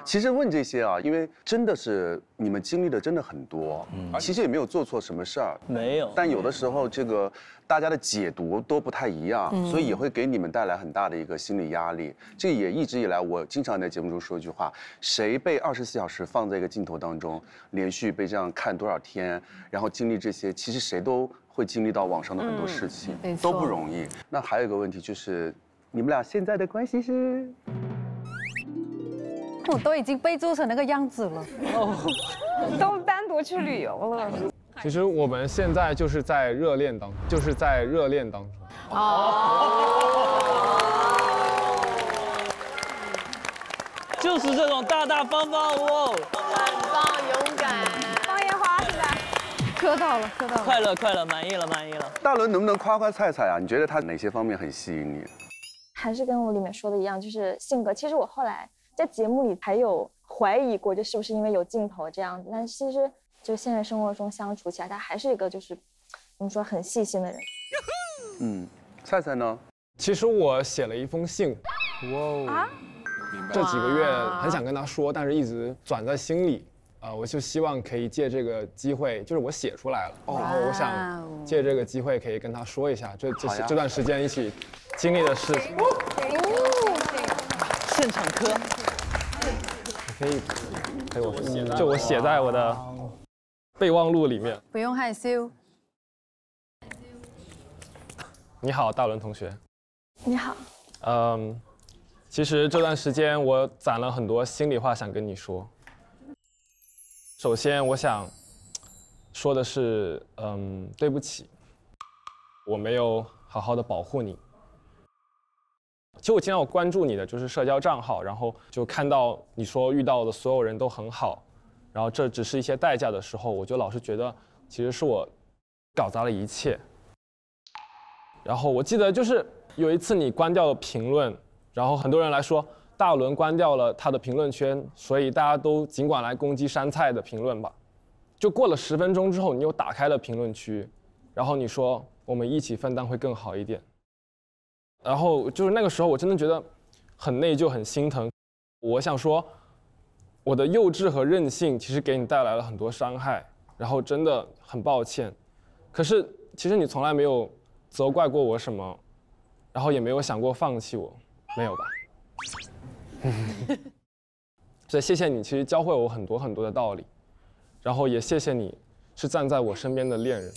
其实问这些啊，因为真的是你们经历的真的很多，其实也没有做错什么事儿，没有。但有的时候这个大家的解读都不太一样，所以也会给你们带来很大的一个心理压力。这也一直以来，我经常在节目中说一句话：谁被24小时放在一个镜头当中，连续被这样看多少天，然后经历这些，其实谁都会经历到网上的很多事情，都不容易。那还有一个问题就是，你们俩现在的关系是？我都已经被做成那个样子了，都单独去旅游了。其实我们现在就是在热恋当中，就是这种大大方方哦，很棒，勇敢。放烟花现在，磕到了，快乐，满意了。大伦能不能夸夸菜菜啊？你觉得他哪些方面很吸引你？还是跟我里面说的一样，就是性格。其实我后来在节目里还有怀疑过，就是不是因为有镜头这样子，但其实就现实生活中相处起来，他还是一个就是怎么说很细心的人。菜菜呢？其实我写了一封信，这几个月很想跟他说，但是一直攥在心里。我就希望可以借这个机会，就是我写出来了，然后我想借这个机会可以跟他说一下，这段时间一起经历的事情。现场磕，可以我写在我的备忘录里面。不用害羞。你好，大伦同学。你好。其实这段时间我攒了很多心里话想跟你说。首先，我想说的是，对不起，我没有好好的保护你。其实我经常有关注你的就是社交账号，然后就看到你说遇到的所有人都很好，然后这只是一些代价的时候，我就老是觉得其实是我搞砸了一切。然后我记得就是有一次你关掉了评论，然后很多人来说大伦关掉了他的评论圈，所以大家都尽管来攻击杉菜的评论吧。就过了10分钟之后，你又打开了评论区，然后你说我们一起分担会更好一点。然后就是那个时候，我真的觉得很内疚、很心疼。我想说，我的幼稚和任性其实给你带来了很多伤害，然后真的很抱歉。可是其实你从来没有责怪过我什么，然后也没有想过放弃我，没有吧？所以谢谢你，其实教会我很多很多的道理。然后也谢谢你是站在我身边的恋人。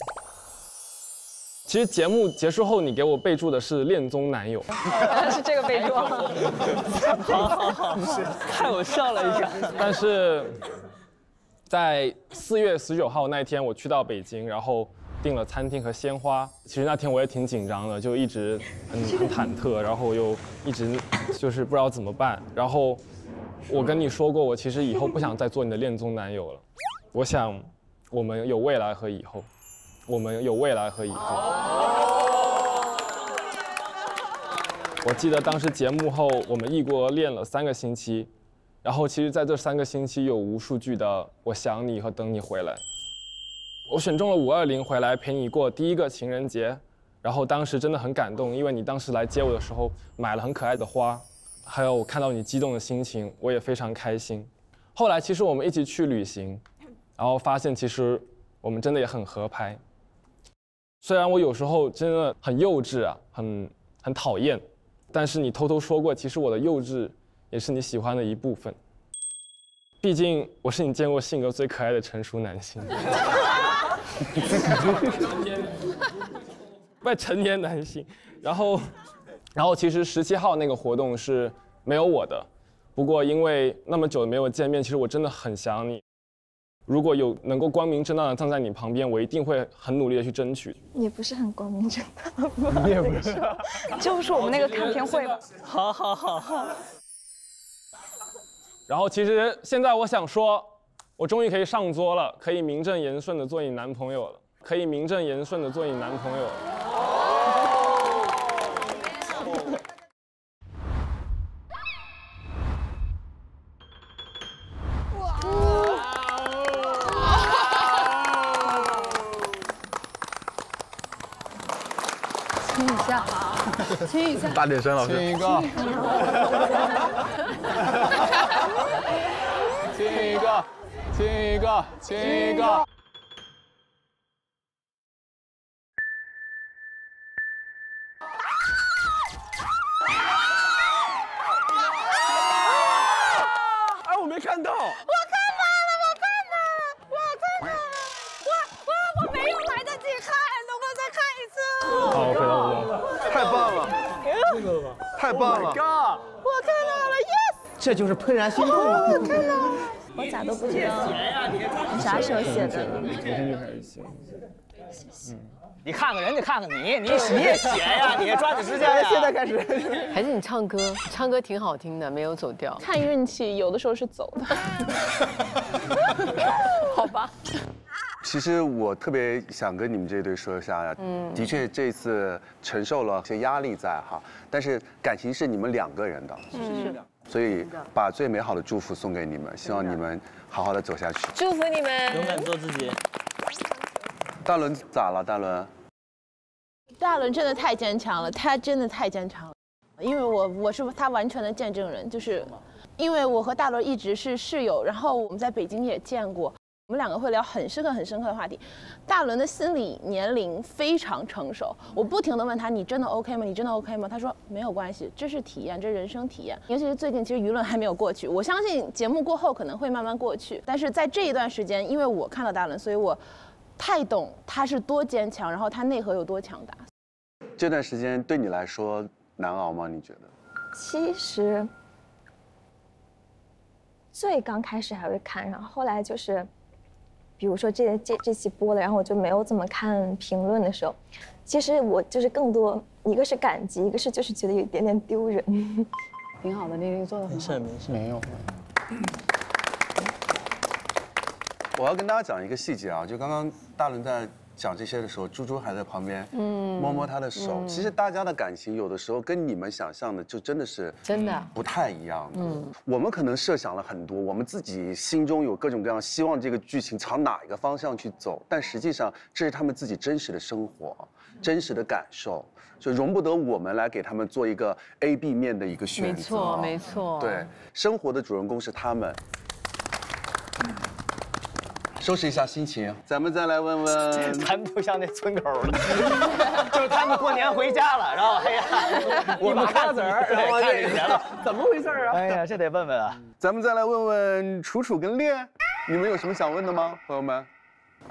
其实节目结束后，你给我备注的是恋综男友，是这个备注。好，太有笑了一下。但是在4月19号那天，我去到北京，然后订了餐厅和鲜花。其实那天我也挺紧张的，就一直很忐忑，然后又一直就是不知道怎么办。然后我跟你说过，我其实以后不想再做你的恋综男友了。我想，我们有未来和以后，我们有未来和以后。我记得当时节目后，我们异国恋了3个星期，然后其实在这3个星期有无数句的“我想你”和“等你回来”。我选中了520回来陪你过第1个情人节，然后当时真的很感动，因为你当时来接我的时候买了很可爱的花，还有我看到你激动的心情，我也非常开心。后来其实我们一起去旅行。然后发现其实我们真的也很合拍，虽然我有时候真的很幼稚啊，很讨厌，但是你偷偷说过，其实我的幼稚也是你喜欢的一部分。毕竟我是你见过性格最可爱的成熟男性，不，成年男性。然后其实17号那个活动是没有我的，不过因为那么久没有见面，其实我真的很想你。如果有能够光明正大的站在你旁边，我一定会很努力的去争取。也不是很光明正大吧？你也不是，就是我们那个看片会吧。好。然后其实现在我想说，我终于可以上桌了，可以名正言顺的做你男朋友了，可以名正言顺的做你男朋友了。亲一下，大点声，老师。亲一个，亲一个，亲一个，亲一个。哎，我没看到。我没有来得及看，能不能再看一次？好，回到我。太棒了，太棒了！ 我看到了 ，yes！ 这就是怦然心动吗？我看到了。我咋都不知道你啥时候写的？昨天就开始写。你看看人家，看看你也写呀，你抓紧时间呀。现在开始。还是你唱歌挺好听的，没有走调。看运气，有的时候是走的。好吧。其实我特别想跟你们这对说一下呀，的确这次承受了些压力在哈，但是感情是你们2个人的，所以把最美好的祝福送给你们，希望你们好好的走下去。祝福你们，勇敢做自己。大伦咋了？大伦？大伦真的太坚强了，他真的太坚强了，因为我是他完全的见证人，就是因为我和大伦一直是室友，然后我们在北京也见过。我们2个会聊很深刻的话题。大伦的心理年龄非常成熟，我不停地问他：“你真的 OK 吗？你真的 OK 吗？”他说：“没有关系，这是体验，这是人生体验。尤其是最近，其实舆论还没有过去，我相信节目过后可能会慢慢过去。但是在这一段时间，因为我看到大伦，所以我太懂他是多坚强，然后他内核有多强大。这段时间对你来说难熬吗？你觉得？其实最刚开始还会看，然后后来就是比如说这期播了，然后我就没有怎么看评论的时候，其实我就是更多一个是感激，一个是就是觉得有一点点丢人。挺好的，丽丽做的很好。没事，没有。我要跟大家讲一个细节啊，就刚刚大伦在讲这些的时候，猪猪还在旁边摸摸他的手。其实大家的感情有的时候跟你们想象的就真的是不太一样的。我们可能设想了很多，我们自己心中有各种各样希望这个剧情朝哪一个方向去走，但实际上这是他们自己真实的生活、真实的感受，就容不得我们来给他们做一个 A、B 面的一个选择。没错，没错。对，生活的主人公是他们。收拾一下心情，咱们再来问问，咱们就像那村口的，就是他们过年回家了，然后哎呀，我们看子儿，然后看这年了，怎么回事啊？哎呀，这得问问啊。咱们再来问问楚楚跟烈，你们有什么想问的吗，朋友们？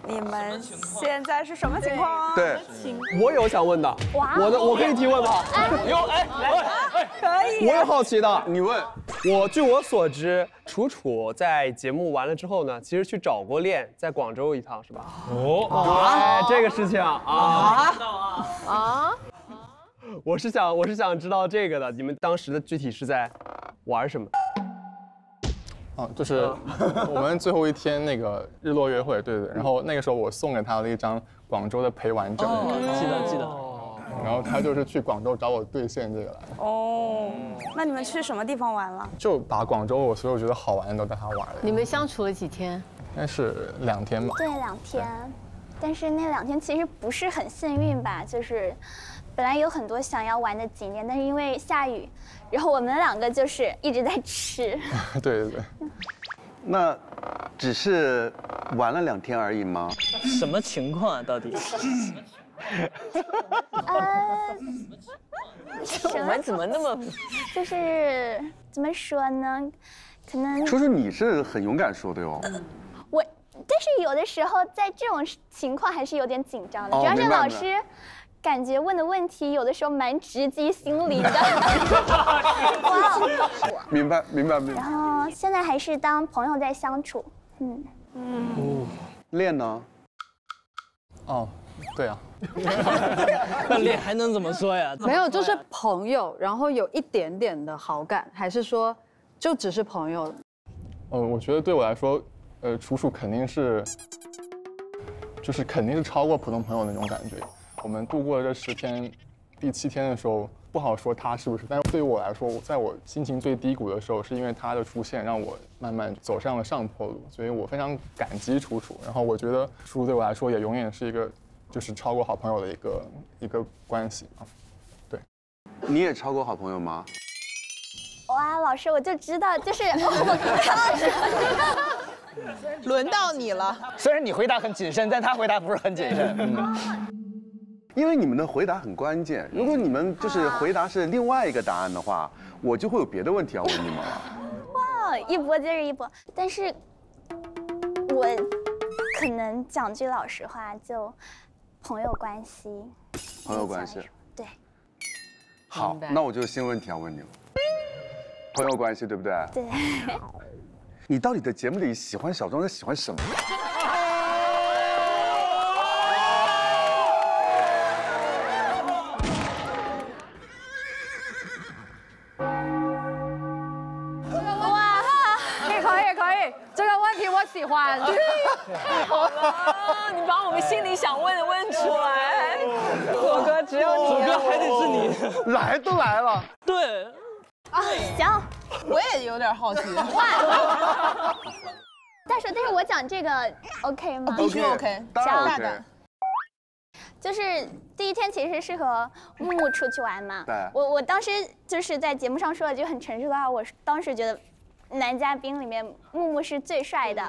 你们现在是什么情况？对，我有想问的，我可以提问吗？可以。我有好奇的，你问。据我所知，楚楚在节目完了之后呢，其实去找过练，在广州一趟是吧？对，这个事情我是想知道这个的，你们当时的具体是在玩什么？就是我们最后一天那个日落约会，对，然后那个时候我送给他了一张广州的陪玩证，记得。然后他就是去广州找我兑现这个来。那你们去什么地方玩了？就把广州我所有觉得好玩的都带他玩了。你们相处了几天？应该是2天吧。对，2天。但是那2天其实不是很幸运吧，就是本来有很多想要玩的景点，但是因为下雨，然后我们2个就是一直在吃。对。那只是玩了2天而已吗？什么情况啊？到底？我们怎么那么……就是怎么说呢？可能楚楚你是很勇敢说的哟。但是有的时候在这种情况还是有点紧张的，主要是老师感觉问的问题有的时候蛮直击心灵的。哇，明白。然后现在还是当朋友在相处，练呢？对啊。那练还能怎么说呀？没有，就是朋友，然后有一点点的好感，还是说就只是朋友？我觉得对我来说，楚楚肯定是超过普通朋友那种感觉。我们度过了这10天，第7天的时候，不好说他是不是，但是对于我来说，在我心情最低谷的时候，是因为他的出现，让我慢慢走上了上坡路，所以我非常感激楚楚。然后我觉得楚楚对我来说也永远是一个就是超过好朋友的一个关系啊。对，你也超过好朋友吗？哇，老师我就知道，就是轮到你了。虽然你回答很谨慎，但他回答不是很谨慎。因为你们的回答很关键，如果你们就是回答是另外一个答案的话，我就会有别的问题要问你们了。哇，一波接着一波，但是我可能讲句老实话，就朋友关系。朋友关系。对。好，那我就新问题要问你了。朋友关系对不对？对。你到底在节目里喜欢小庄在喜欢什么？喜欢，太好了！你把我们心里想问的问出来。左哥只有你，左哥还得是你，来都来了。对。行，我也有点好奇。但是我讲这个 OK 吗？必须 OK，当然 OK。就是第一天其实是和木木出去玩嘛。对。我当时就是在节目上说了句很诚实的话，我当时觉得。男嘉宾里面，木木是最帅的，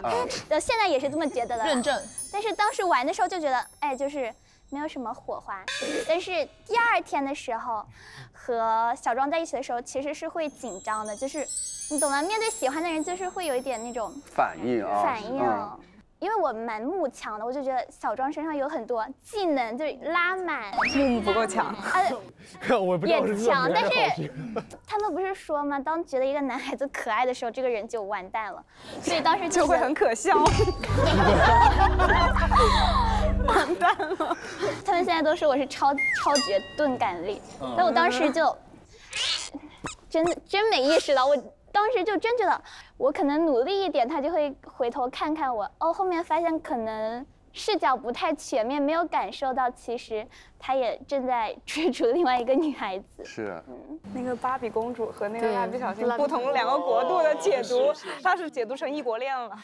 现在也是这么觉得的，认证。但是当时玩的时候就觉得，哎，就是没有什么火花。但是第2天的时候，和小庄在一起的时候，其实是会紧张的，就是你懂吗？面对喜欢的人，就是会有一点那种反应啊。反应。因为我蛮慕强的，我就觉得小庄身上有很多技能，就是拉满。木不够强。我不知道是也强，但是他们不是说吗？当觉得一个男孩子可爱的时候，这个人就完蛋了。所以当时就会很可笑。完蛋了。他们现在都说我是超绝钝感力，但我当时就真没意识到，我当时就真觉得我可能努力一点，他就会回头看看我。哦，后面发现可能视角不太全面，没有感受到其实他也正在追逐另外一个女孩子。是。那个芭比公主和那个蜡笔小新不同两个国度的解读，他是解读成异国恋了。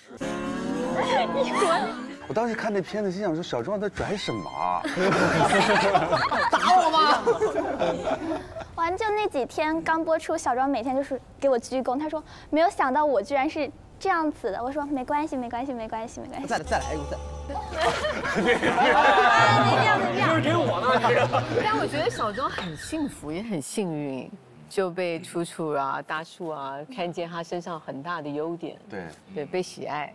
异国恋。我当时看那片子，心想说小庄在拽什么啊？打我吗？完就那几天刚播出，小庄每天就是给我鞠躬。他说没有想到我居然是这样子的。我说没关系，没关系，没关系，没关系。再来一个。就是给我呢。但我觉得小庄很幸福，也很幸运，就被楚楚啊、大树啊看见他身上很大的优点。对，被喜爱。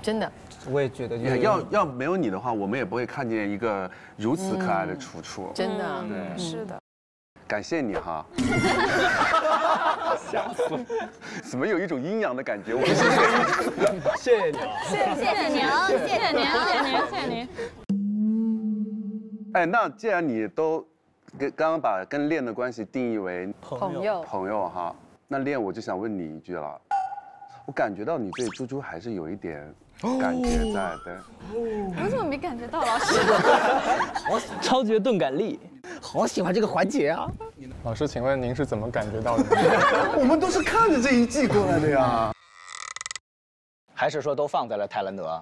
真的。我也觉得，要没有你的话，我们也不会看见一个如此可爱的楚楚。真的，对，是的。感谢你哈。吓死了！怎么有一种阴阳的感觉？我们是这个意思。谢谢你啊！谢谢您，谢谢您，谢谢您，谢谢您。哎，那既然你都刚刚把跟恋的关系定义为朋友哈，那恋我就想问你一句了。我感觉到你对猪猪还是有一点感觉在的。我怎么没感觉到老师？我超绝钝感力，好喜欢这个环节啊！老师，请问您是怎么感觉到的？我们都是看着这一季过来的呀。还是说都放在了泰兰德？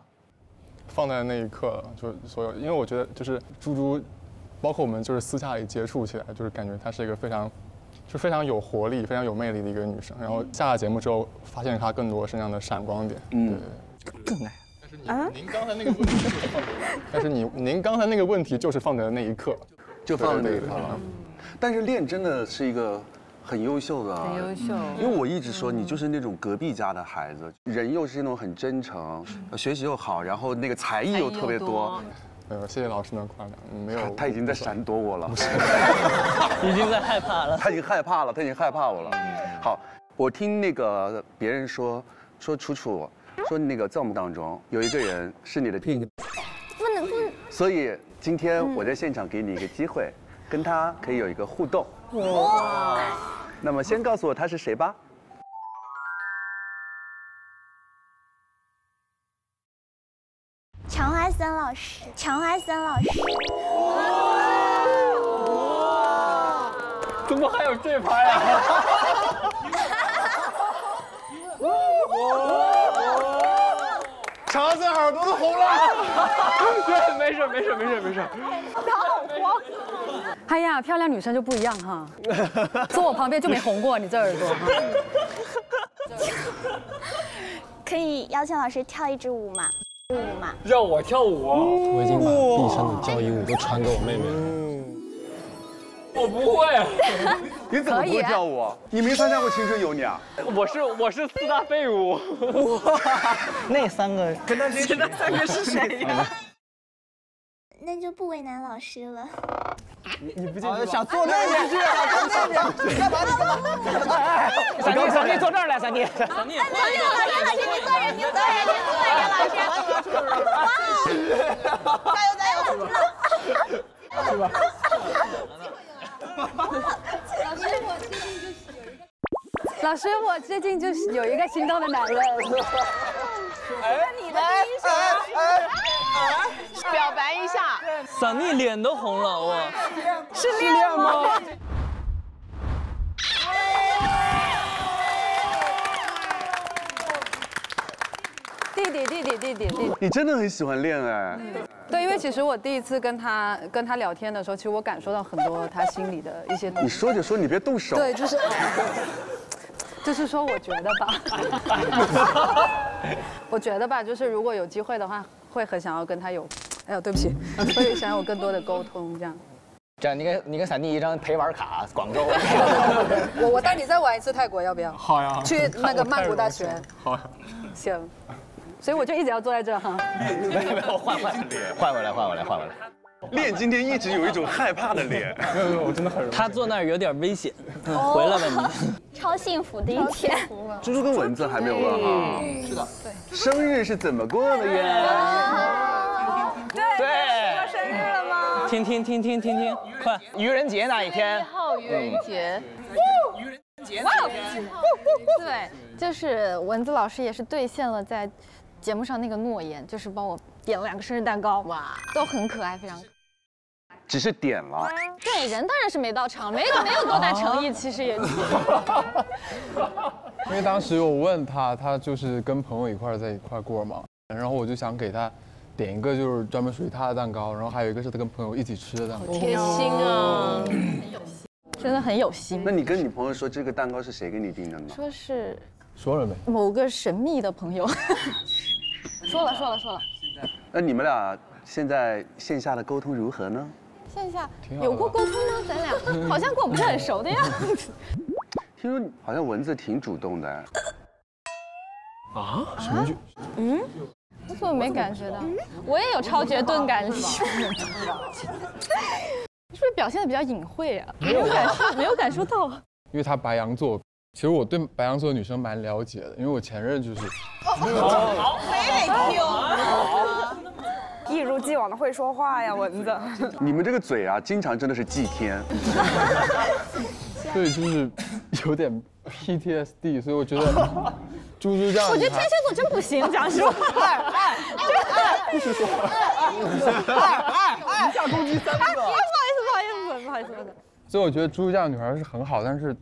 放在那一刻，就所有，因为我觉得就是猪猪，包括我们就是私下里接触起来，就是感觉她是一个非常有活力、非常有魅力的一个女生。然后下了节目之后，发现她更多身上的闪光点。更爱。您刚才那个问题就是放在，但是您刚才那个问题就是放在那一刻，就放在那一刻了。但是恋真的是一个很优秀的，很优秀。因为我一直说你就是那种隔壁家的孩子，人又是那种很真诚，学习又好，然后那个才艺又特别多。谢谢老师的夸奖，没有，他已经在闪躲我了，已经在害怕了，他已经害怕我了。好，我听那个别人说楚楚说那个在我们当中有一个人是你的屁，不能。所以今天我在现场给你一个机会，跟他可以有一个互动。哇！那么先告诉我他是谁吧。常怀森老师。哇！怎么还有这拍啊？肠子耳朵都红了。对，没事。他好慌。哎呀，漂亮女生就不一样哈，坐我旁边就没红过，你这耳朵哈。可以邀请老师跳一支舞吗？让我跳舞？我已经把毕生的交谊舞都传给我妹妹了。我不会。你怎么不会跳舞啊？你没参加过《青春有你》啊？我是四大废物。那三个跟他谁？那三个是谁呀？那就不为难老师了。你不进去？想坐那边去啊？你干嘛？闪电坐这儿来，闪电。老师，您坐人，老师。加油！是吧？老师，我最近就是有一个心动的男人。你的第一首表白一下。闪电脸都红了，哇！是恋吗？弟弟。你真的很喜欢恋爱。对，因为其实我第一次跟他聊天的时候，其实我感受到很多他心里的一些。你说就说，你别动手。对，就是说，我觉得吧，就是如果有机会的话，会很想要跟他有，哎呦，对不起，会想要有更多的沟通，这样。这样，你给闪电一张陪玩卡，广州。我带你再玩一次泰国，要不要？好呀。去那个曼谷大学。好呀。行。所以我就一直要坐在这哈。没有，换回来。练今天一直有一种害怕的脸。没有，我真的很。他坐那儿有点危险。回来吧你。超幸福的一天。猪猪跟蚊子还没有问哈。是的。对。生日是怎么过的呀？对。过生日了吗？听，快！愚人节那一天。1号愚人节。愚人节。哇！对，就是蚊子老师也是兑现了在节目上那个诺言，就是帮我点了2个生日蛋糕，哇，都很可爱，非常可爱。只是点了。对，人当然是没到场，没有多大诚意，其实也。因为当时我问他，他就是跟朋友在一块过嘛，然后我就想给他点一个就是专门属于他的蛋糕，然后还有一个是他跟朋友一起吃的蛋糕。贴心啊，真的很有心。那你跟你朋友说这个蛋糕是谁给你订的呢？说是说了没？某个神秘的朋友。说了。那你们俩现在线下的沟通如何呢？线下有过沟通吗？咱俩好像跟我不是很熟的样子。听说好像蚊子挺主动的。啊？什么剧？我怎么没感觉到？我也有超绝钝感力。是不是表现的比较隐晦啊？没有感受到。因为他白羊座，其实我对白羊座的女生蛮了解的，因为我前任就是。好，没听。一如既往的会说话呀，蚊子。你们这个嘴啊，经常真的是祭天。所以就是有点 PTSD， 所以我觉得猪猪这样。我觉得天蝎座真不行，讲实话。不许说。一下攻击3个。不好意思。所以我觉得猪猪这样的女孩是很好，但是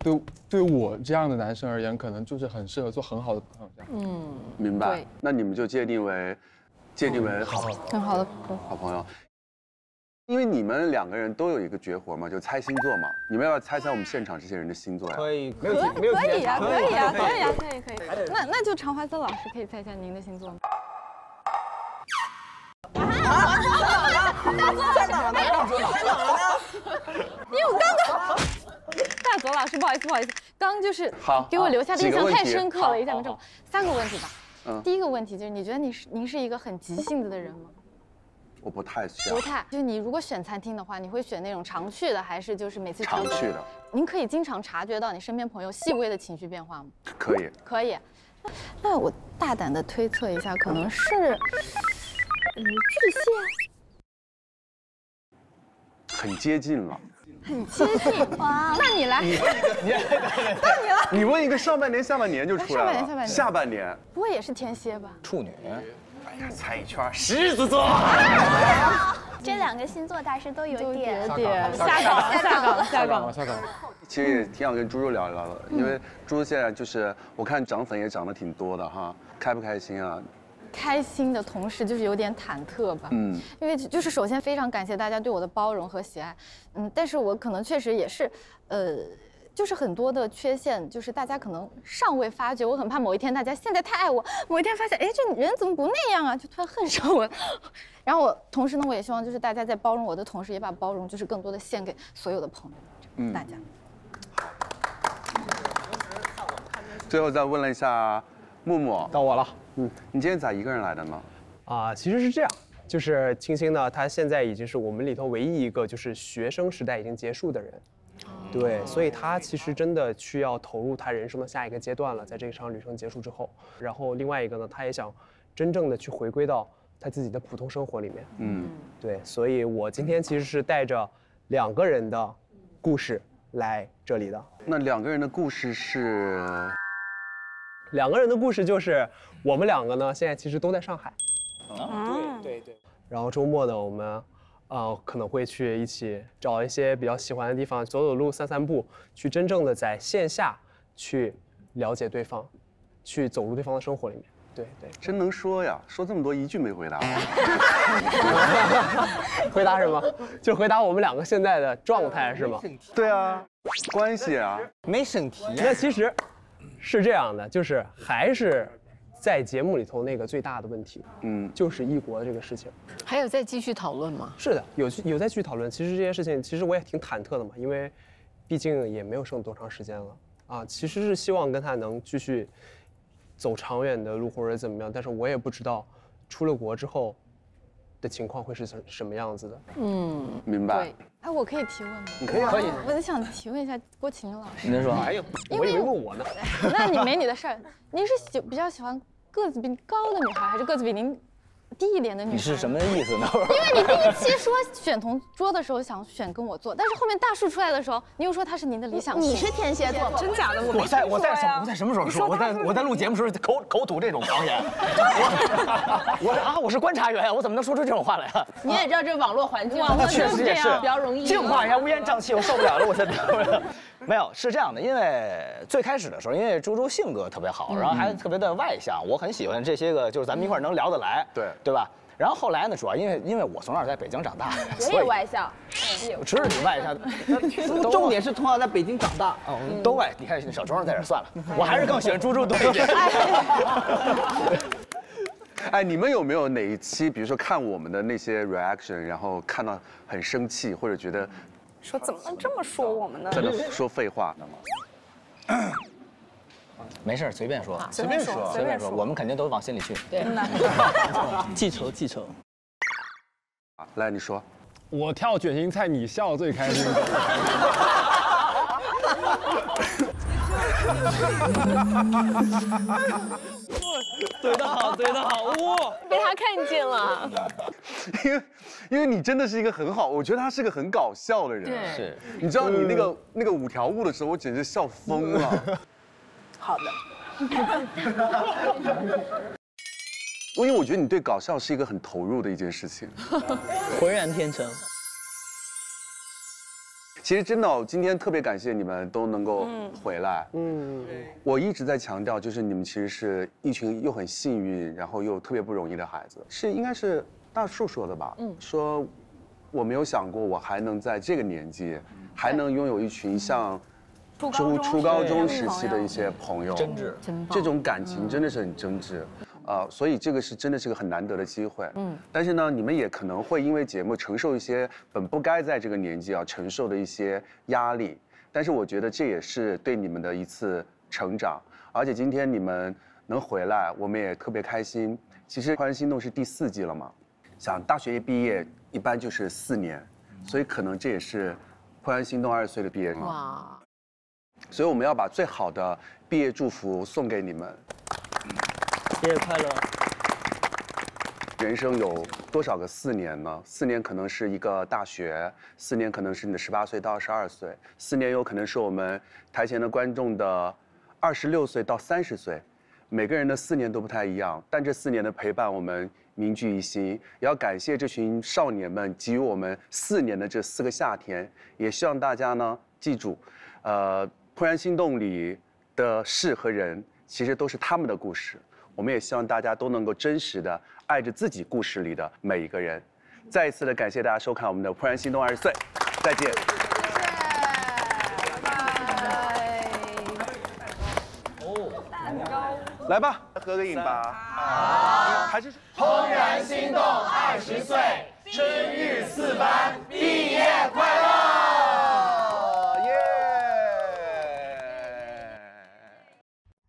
对我这样的男生而言，可能就是很适合做很好的朋友这样。明白。那你们就界定为很好的好朋友。因为你们2个人都有一个绝活嘛，就猜星座嘛。你们要不要猜猜我们现场这些人的星座呀？可以，可以啊。那就常怀森老师可以猜一下您的星座吗？大左在哪呢？因为我刚刚大左老师，不好意思，刚就是给我留下的印象太深刻了，一下没中。3个问题吧。第一个问题就是，你觉得您是一个很急性子的人吗？我不太像。就是你如果选餐厅的话，你会选那种常去的，还是就是每次常去的？您可以经常察觉到你身边朋友细微的情绪变化吗？可以。那我大胆的推测一下，可能是巨蟹。很接近了。很接近哇！那你来，你问一个上半年、下半年就出来了。下半年不会也是天蝎吧？处女。哎呀，猜一圈，狮子座。这2个星座大师都有点下岗。其实也挺想跟猪猪聊一聊的，因为猪猪现在就是我看涨粉也涨得挺多的哈，开不开心啊？开心的同时就是有点忐忑吧，因为就是首先非常感谢大家对我的包容和喜爱，但是我可能确实也是，就是很多的缺陷，就是大家可能尚未发觉，我很怕某一天大家现在太爱我，某一天发现，哎，这人怎么不那样啊，就突然恨上我，然后同时呢，我也希望就是大家在包容我的同时，也把包容就是更多的献给所有的朋友，大家。最后再问了一下木木，到我了。你今天咋一个人来的呢？其实是这样，就是青青呢，她现在已经是我们里头唯一一个就是学生时代已经结束的人，对，所以她其实真的需要投入她人生的下一个阶段了，在这场旅程结束之后。然后另外一个呢，她也想真正的去回归到她自己的普通生活里面，对，所以我今天其实是带着2个人的故事来这里的。那2个人的故事是？2个人的故事就是我们2个呢，现在其实都在上海。对。然后周末呢，我们可能会去一起找一些比较喜欢的地方，走走路、散散步，去真正的在线下去了解对方，去走入对方的生活里面。对，真能说呀！说这么多，一句没回答。回答什么？就回答我们2个现在的状态是吗？对啊，关系啊，没审题。那其实是这样的，就是还是在节目里头那个最大的问题，就是异国的这个事情。还有再继续讨论吗？是的，有再继续讨论。其实这些事情，其实我也挺忐忑的嘛，因为毕竟也没有剩多长时间了啊。其实是希望跟他能继续走长远的路或者怎么样，但是我也不知道出了国之后的情况会是什么样子的。明白。对，哎，我可以提问吗？你可以，可以。我想提问一下郭麒麟老师。您说。哎呀，我以为问我呢。那你没你的事儿。您是比较喜欢个子比你高的女孩，还是个子比您低一点的女孩？你是什么意思呢？因为你第一期说选同桌的时候想选跟我做，但是后面大树出来的时时候，你又说他是您的理想型。你是天蝎座，真假的？我在什么时候说？我在录节目时候口吐这种狂言。我是观察员呀，我怎么能说出这种话来啊？你也知道这网络环境，确实也是比较容易净化一下乌烟瘴气，我受不了了，我现在。没有，是这样的，因为最开始的时候，因为猪猪性格特别好，然后还特别的外向，我很喜欢这些个，就是咱们一块能聊得来，对吧？然后后来呢，主要因为我从小在北京长大，我也外向，知道你外向，重点是从小在北京长大，都外。你看小钟在这算了，我还是更喜欢猪猪多一点。哎，你们有没有哪一期，比如说看我们的那些 reaction， 然后看到很生气，或者觉得说怎么能这么说我们呢？在那说废话。没事，随便说，随便说，我们肯定都往心里去。对，记仇。来，你说。我跳卷心菜，你笑最开心。对得好，哇！被他看见了。因为你真的是一个很好，我觉得他是个很搞笑的人。对，是。你知道你那个5条悟的时候，我简直笑疯了。好的。因为我觉得你对搞笑是一个很投入的一件事情，浑然天成。其实真的，今天特别感谢你们都能够回来。我一直在强调，就是你们其实是一群又很幸运，然后又特别不容易的孩子。应该是大树说的吧？说我没有想过我还能在这个年纪，还能拥有一群像初高中时期的一些朋友，真挚，这种感情真的是很真挚。所以这个真的是个很难得的机会。但是呢，你们也可能会因为节目承受一些本不该在这个年纪要承受的一些压力。但是我觉得这也是对你们的一次成长。而且今天你们能回来，我们也特别开心。其实《怦然心动》是第4季了嘛，想大学一毕业一般就是4年，所以可能这也是《怦然心动》20岁的毕业。哇！所以我们要把最好的毕业祝福送给你们。毕业快乐！人生有多少个4年呢？4年可能是一个大学，4年可能是你的18岁到22岁，4年有可能是我们台前的观众的26岁到30岁。每个人的4年都不太一样，但这4年的陪伴，我们凝聚一心。也要感谢这群少年们给予我们4年的这4个夏天。也希望大家呢记住，怦然心动里的事和人，其实都是他们的故事。我们也希望大家都能够真实的爱着自己故事里的每一个人。再一次的感谢大家收看我们的《怦然心动20岁》，再见。来吧，合个影吧。好，还是怦然心动20岁，春日4班毕业快乐！耶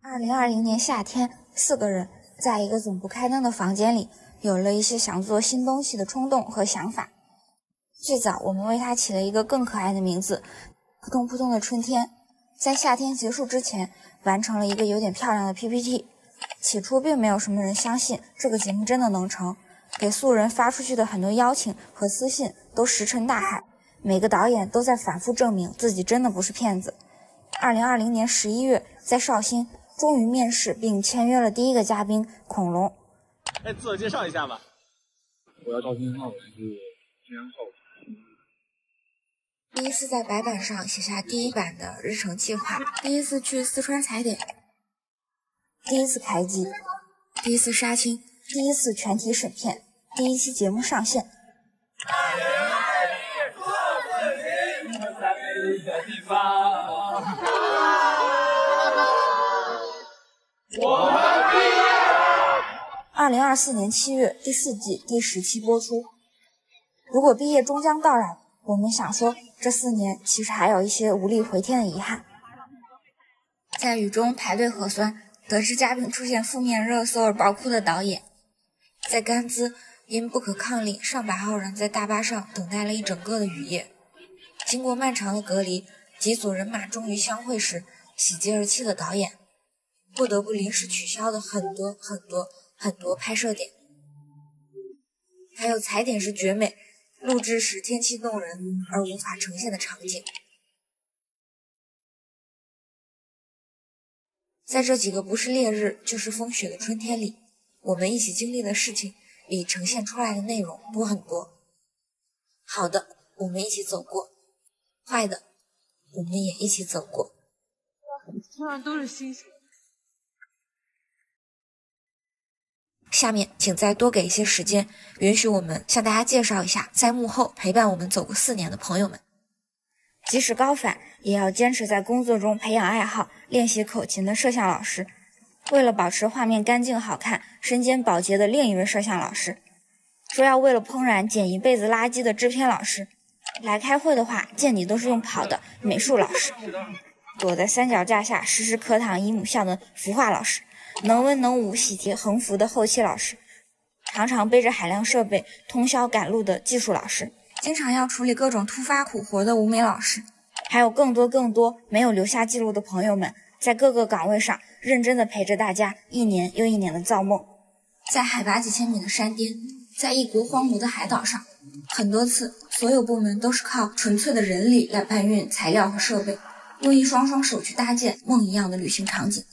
！2020年夏天，4个人在一个总不开灯的房间里，有了一些想做新东西的冲动和想法。最早，我们为它起了一个更可爱的名字——扑通扑通的春天。在夏天结束之前，完成了一个有点漂亮的 PPT。起初并没有什么人相信这个节目真的能成，给素人发出去的很多邀请和私信都石沉大海，每个导演都在反复证明自己真的不是骗子。2020年11月，在绍兴终于面试并签约了第一个嘉宾恐龙。自我介绍一下吧。我叫赵天浩，我是10后。第一次在白板上写下第一版的日程计划，第一次去四川踩点，第一次开机，第一次杀青，第一次全体审片，第一期节目上线。我们毕业了。2024年7月第4季第10期播出。如果毕业终将到来，我们想说，这4年其实还有一些无力回天的遗憾。在雨中排队核酸，得知嘉宾出现负面热搜而爆哭的导演，在甘孜因不可抗力，上百号人在大巴上等待了一整个的雨夜。经过漫长的隔离，几组人马终于相会时，喜极而泣的导演不得不临时取消的很多拍摄点。还有踩点时绝美，录制时天气动人而无法呈现的场景。在这几个不是烈日就是风雪的春天里，我们一起经历的事情比呈现出来的内容多很多。好的，我们一起走过；坏的，我们也一起走过。突然都是星星。下面请再多给一些时间，允许我们向大家介绍一下在幕后陪伴我们走过4年的朋友们。即使高反，也要坚持在工作中培养爱好，练习口琴的摄像老师，为了保持画面干净好看，身兼保洁的另一位摄像老师，说要为了怦然捡一辈子垃圾的制片老师，来开会的话见你都是用跑的美术老师，躲在三脚架下时时课堂姨母笑的服化老师，能文能武喜提横幅的后期老师，常常背着海量设备通宵赶路的技术老师，经常要处理各种突发苦活的舞美老师，还有更多没有留下记录的朋友们，在各个岗位上认真的陪着大家一年又一年的造梦。在海拔几千米的山巅，在异国荒芜的海岛上，很多次所有部门都是靠纯粹的人力来搬运材料和设备，用一双双手去搭建梦一样的旅行场景。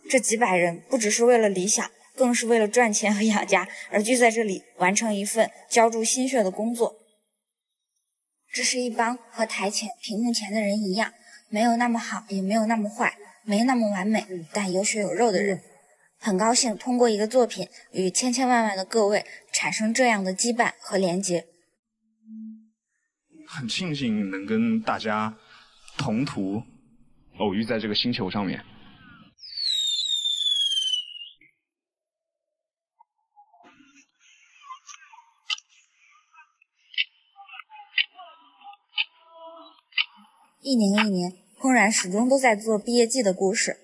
这几百人不只是为了理想，更是为了赚钱和养家而聚在这里，完成一份浇筑心血的工作。这是一帮和台前屏幕前的人一样，没有那么好，也没有那么坏，没那么完美，但有血有肉的人。很高兴通过一个作品与千万的各位产生这样的羁绊和连结。很庆幸能跟大家同途偶遇在这个星球上面。一年，怦然始终都在做毕业季的故事，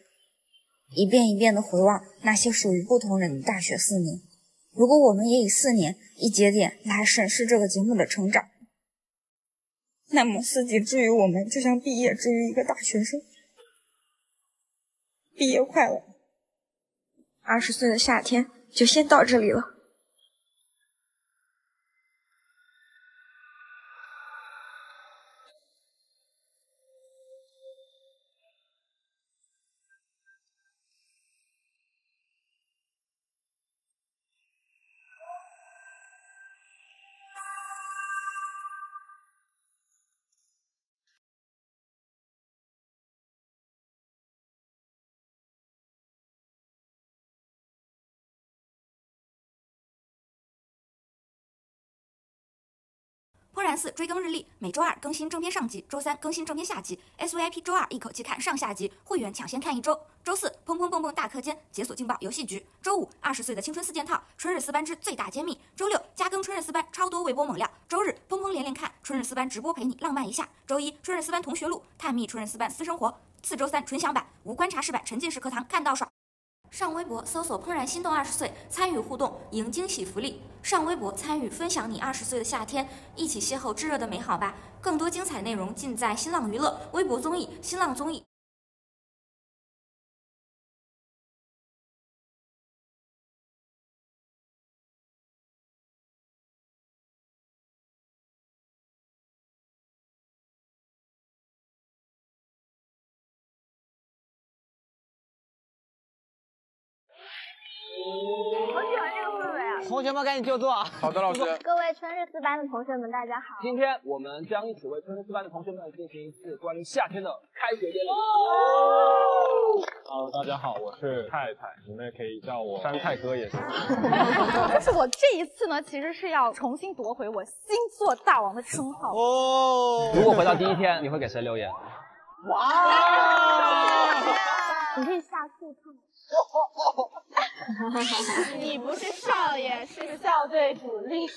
一遍一遍的回望那些属于不同人的大学4年。如果我们也以4年一节点来审视这个节目的成长，那么4级之于我们就像毕业之于一个大学生。毕业快乐！20岁的夏天就先到这里了。怦然4追更日历，每周2更新正片上集，周3更新正片下集 ，SVIP 周2一口气看上下集，会员抢先看1周。周4砰砰蹦蹦大课间，解锁劲爆游戏局。周520岁的青春4件套，春日4班之最大揭秘。周6加更春日4班超多微博猛料。周日砰砰连看，春日4班直播陪你浪漫一下。周1春日4班同学录，探秘春日4班私生活。次周3纯享版，无观察室版沉浸式课堂看到爽。上微博搜索怦然心动20岁，参与互动，赢惊喜福利。上微博参与分享你20岁的夏天，一起邂逅炙热的美好吧！更多精彩内容尽在新浪娱乐、微博综艺、新浪综艺。好喜欢这个氛围啊！同学们赶紧就坐。好的，老师。各位春日4班的同学们，大家好。今天我们将一起为春日4班的同学们进行一次关于夏天的开学典礼。Hello， 大家好，我是太太，你们也可以叫我山太哥也行。但是我这一次呢，其实是要重新夺回我星座大王的称号。哦，如果回到第一天，你会给谁留言？哇！你可以下速看。你不是少爷，是校队主力。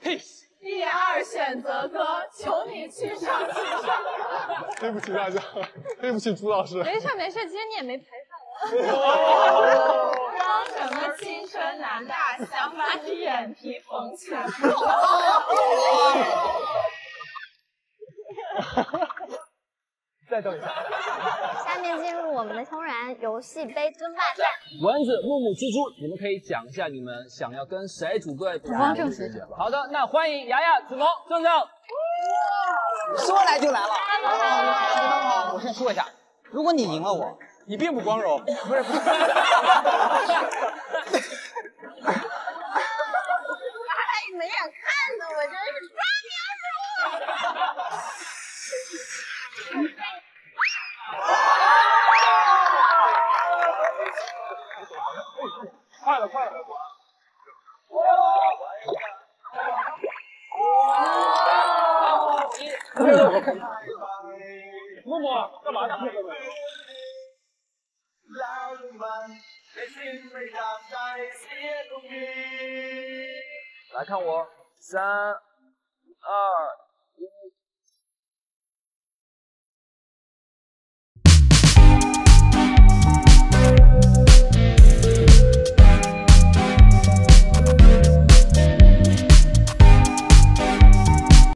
Peace。第二选择歌，求你去上青山。对不起大家，对不起朱老师。没事没事，其实你也没陪上哦我。装什么青春男大，想把你眼皮缝起来。再等一下。下面进入我们的通然游戏杯争霸战。丸子、木木、猪猪，你们可以讲一下你们想要跟谁组队？子枫正学。好的，那欢迎雅雅、子枫、正正。说来就来了。我先说一下，如果你赢了我，你并不光荣。不是。哎，没眼看的，我真是抓你快了！默默干嘛呢？来看我，3、2、